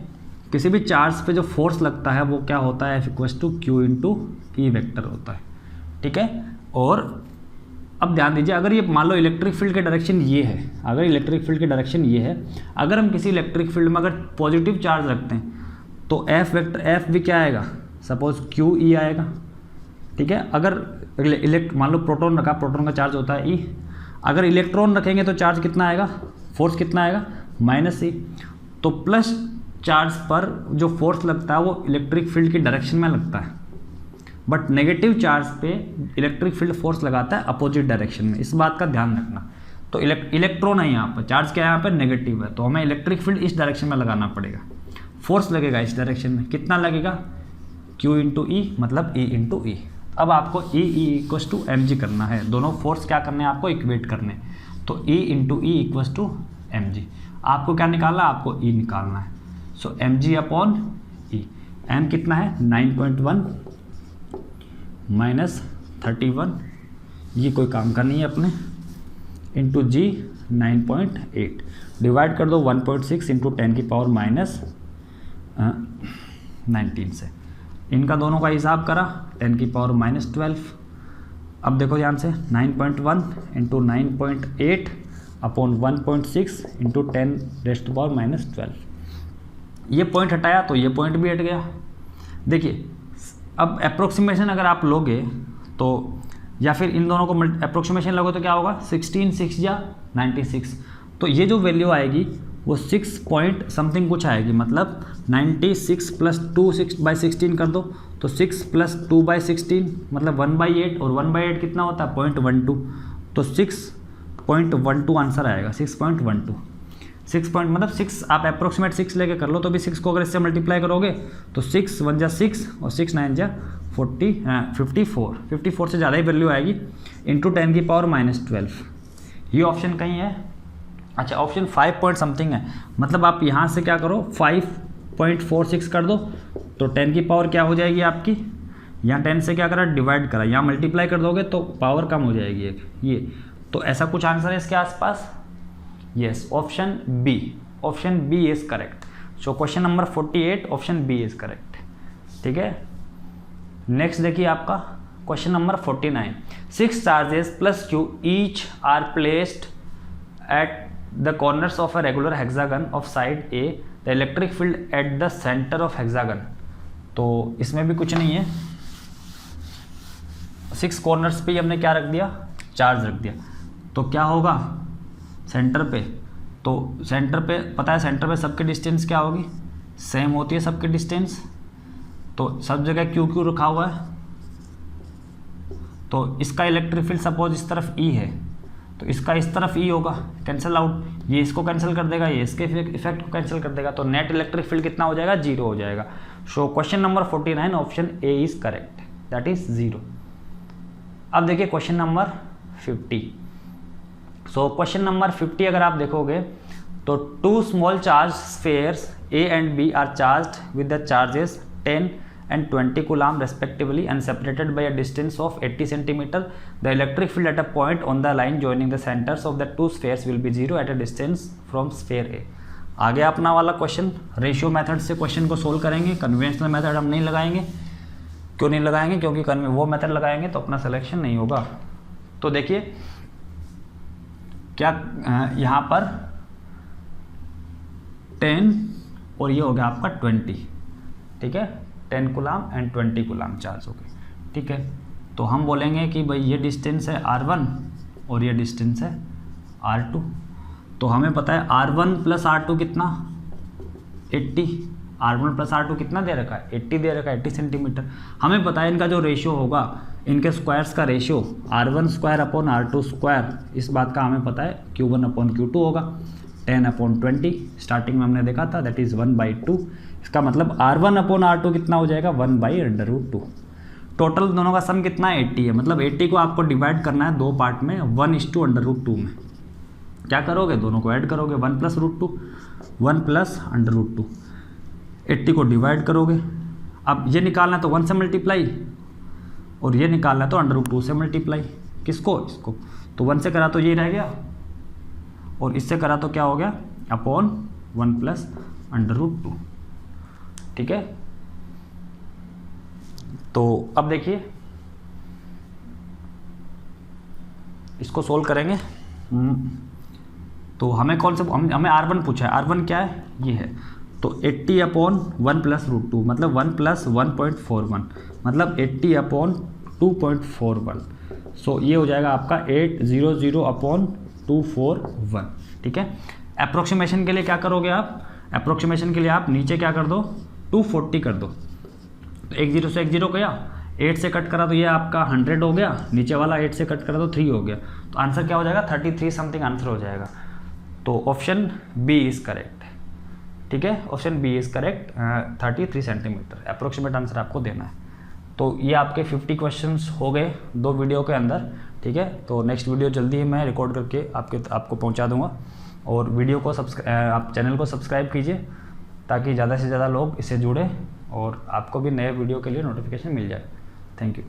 किसी भी चार्ज पे जो फोर्स लगता है वो क्या होता है, F=Q इंटू ई वेक्टर होता है, ठीक है। और अब ध्यान दीजिए, अगर ये मान लो इलेक्ट्रिक फील्ड की डायरेक्शन ये है, अगर इलेक्ट्रिक फील्ड की डायरेक्शन ये है, अगर हम किसी इलेक्ट्रिक फील्ड में अगर पॉजिटिव चार्ज रखते हैं तो एफ वेक्टर एफ भी क्या आएगा, सपोज क्यू ई आएगा, ठीक है। अगर मान लो प्रोटॉन रखा, प्रोटॉन का चार्ज होता है ई, अगर इलेक्ट्रॉन रखेंगे तो चार्ज कितना आएगा, फोर्स कितना आएगा, -e। तो प्लस चार्ज पर जो फोर्स लगता है वो इलेक्ट्रिक फील्ड की डायरेक्शन में लगता है, बट नेगेटिव चार्ज पे इलेक्ट्रिक फील्ड फोर्स लगाता है अपोजिट डायरेक्शन में, इस बात का ध्यान रखना। तो इलेक्ट्रॉन है यहाँ पर, चार्ज क्या है यहाँ पर, नेगेटिव है, तो हमें इलेक्ट्रिक फील्ड इस डायरेक्शन में लगाना पड़ेगा, फोर्स लगेगा इस डायरेक्शन में, कितना लगेगा, Q इंटू ई मतलब E इंटू ई। अब आपको E=mg करना है, दोनों फोर्स क्या करने हैं आपको, इक्वेट करने, तो E इंटू ई =mg। आपको क्या निकालना है, आपको E निकालना है। सो mg/e, m कितना है 9.1 -31, ये कोई काम का नहीं है अपने, इंटू जी 9.8, डिवाइड कर दो 1.6 इंटू 10⁻⁻19 से, इनका दोनों का हिसाब करा 10⁻12। अब देखो ध्यान से, 9.1 इंटू 9.8 अपॉन 1.6 इंटू 10⁻12, ये पॉइंट हटाया तो ये पॉइंट भी हट गया। देखिए अब अप्रोक्सीमेशन अगर आप लोगे तो, या फिर इन दोनों को अप्रोक्सीमेशन लगो तो क्या होगा, 16 6 या 96, तो ये जो वैल्यू आएगी वो 6 पॉइंट समथिंग कुछ आएगी, मतलब 96 + 2 6/16 कर दो तो 6 + 2/16 मतलब 1/8, और 1/8 कितना होता है 0.12, तो 6.12 आंसर आएगा, 6.12। 6 पॉइंट मतलब 6, आप अप्रोक्सीमेट 6 लेके कर लो तो भी 6 को अगर इससे मल्टीप्लाई करोगे तो 6 1 जा 6 और 6 9 जा 54 से ज़्यादा ही वैल्यू आएगी, इंटू 10⁻12। ये ऑप्शन कहीं है, अच्छा ऑप्शन 5 पॉइंट समथिंग है, मतलब आप यहाँ से क्या करो 5.46 कर दो तो 10 की पावर क्या हो जाएगी आपकी, यहाँ 10 से क्या करा डिवाइड करा, यहाँ मल्टीप्लाई कर दोगे तो पावर कम हो जाएगी एक, ये तो ऐसा कुछ आंसर है इसके आसपास। Yes, option B is correct. So question number 48 option B is correct, ठीक है। नेक्स्ट देखिए आपका question number 49, 6 charges plus Q each are placed at the corners of a regular hexagon of side a, the electric field at the centre of hexagon. तो इसमें भी कुछ नहीं है, 6 कॉर्नर्स पे हमने क्या रख दिया, चार्ज रख दिया, तो क्या होगा सेंटर पे, तो सेंटर पे पता है सेंटर पे सबकी डिस्टेंस क्या होगी, सेम होती है सबकी डिस्टेंस, तो सब जगह क्यू रखा हुआ है, तो इसका इलेक्ट्रिक फील्ड सपोज इस तरफ ई है तो इसका इस तरफ ई होगा, कैंसिल आउट, ये इसको कैंसिल कर देगा, ये इसके इफेक्ट को कैंसिल कर देगा, तो नेट इलेक्ट्रिक फील्ड कितना हो जाएगा, 0 हो जाएगा। So question number 49 option A is correct, that is 0। अब देखिए question number 50। So question number 50 अगर आप देखोगे तो 2 small charge spheres A and B are charged with the charges 10 and 20 coulomb respectively and separated by a distance of 80 centimeter. The electric field at a point on the line joining the centers of the two spheres will be 0 at a distance from sphere A. आगे अपना वाला question ratio method से question को solve करेंगे, conventional method हम नहीं लगाएंगे। क्यों नहीं लगाएंगे, क्योंकि वो मेथड लगाएंगे तो अपना सिलेक्शन नहीं होगा। तो देखिए क्या यहाँ पर 10 और ये हो गया आपका 20, ठीक है, 10 कूलम एंड 20 कूलम चार्ज हो गए, ठीक है। तो हम बोलेंगे कि भाई ये डिस्टेंस है R1 और ये डिस्टेंस है R2। तो हमें पता है R1 + R2 कितना 80, R1 + R2 कितना दे रखा है 80 दे रखा है, 80 सेंटीमीटर। हमें पता है इनका जो रेशियो होगा, इनके स्क्वायर्स का रेशियो R1² / R2², इस बात का हमें पता है Q1/Q2 होगा, 10/20 स्टार्टिंग में हमने देखा था, दैट इज़ 1/2। इसका मतलब R1/R2 कितना हो जाएगा 1/√2। टोटल दोनों का सम कितना है 80 है, मतलब 80 को आपको डिवाइड करना है 2 पार्ट में, 1:√2 में। क्या करोगे, दोनों को ऐड करोगे, 1 + √2 1 + √2, 80 को डिवाइड करोगे। अब ये निकालना है तो 1 से मल्टीप्लाई और ये निकालना है तो √2 से मल्टीप्लाई, किसको, इसको। तो 1 से करा तो ये रह गया, और इससे करा तो क्या हो गया अपॉन 1 प्लस √2, ठीक है। तो अब देखिए इसको सोल्व करेंगे। तो हमें कौन सा हमें R1 पूछा है, R1 क्या है ये है, तो 80 अपॉन 1 प्लस √2 मतलब 1 प्लस 1.41 मतलब 80 अपॉन 2.41। सो ये हो जाएगा आपका 800 अपॉन 241, ठीक है। अप्रोक्सीमेशन के लिए क्या करोगे आप, अप्रोक्सीमेशन के लिए आप नीचे क्या कर दो 240 कर दो, तो 1 0 से 1 0 गया, 8 से कट करा तो ये आपका 100 हो गया, नीचे वाला 8 से कट करा तो 3 हो गया, तो आंसर क्या हो जाएगा 33 समथिंग आंसर हो जाएगा। तो ऑप्शन बी इज़ करेक्ट, ठीक है, option B is correct, 33 centimetre approximate answer आपको देना है। तो ये आपके 50 क्वेश्चंस हो गए 2 वीडियो के अंदर, ठीक है। तो नेक्स्ट वीडियो जल्दी ही मैं रिकॉर्ड करके आपको पहुंचा दूंगा, और वीडियो को आप चैनल को सब्सक्राइब कीजिए ताकि ज़्यादा से ज़्यादा लोग इससे जुड़े और आपको भी नए वीडियो के लिए नोटिफिकेशन मिल जाए। Thank you.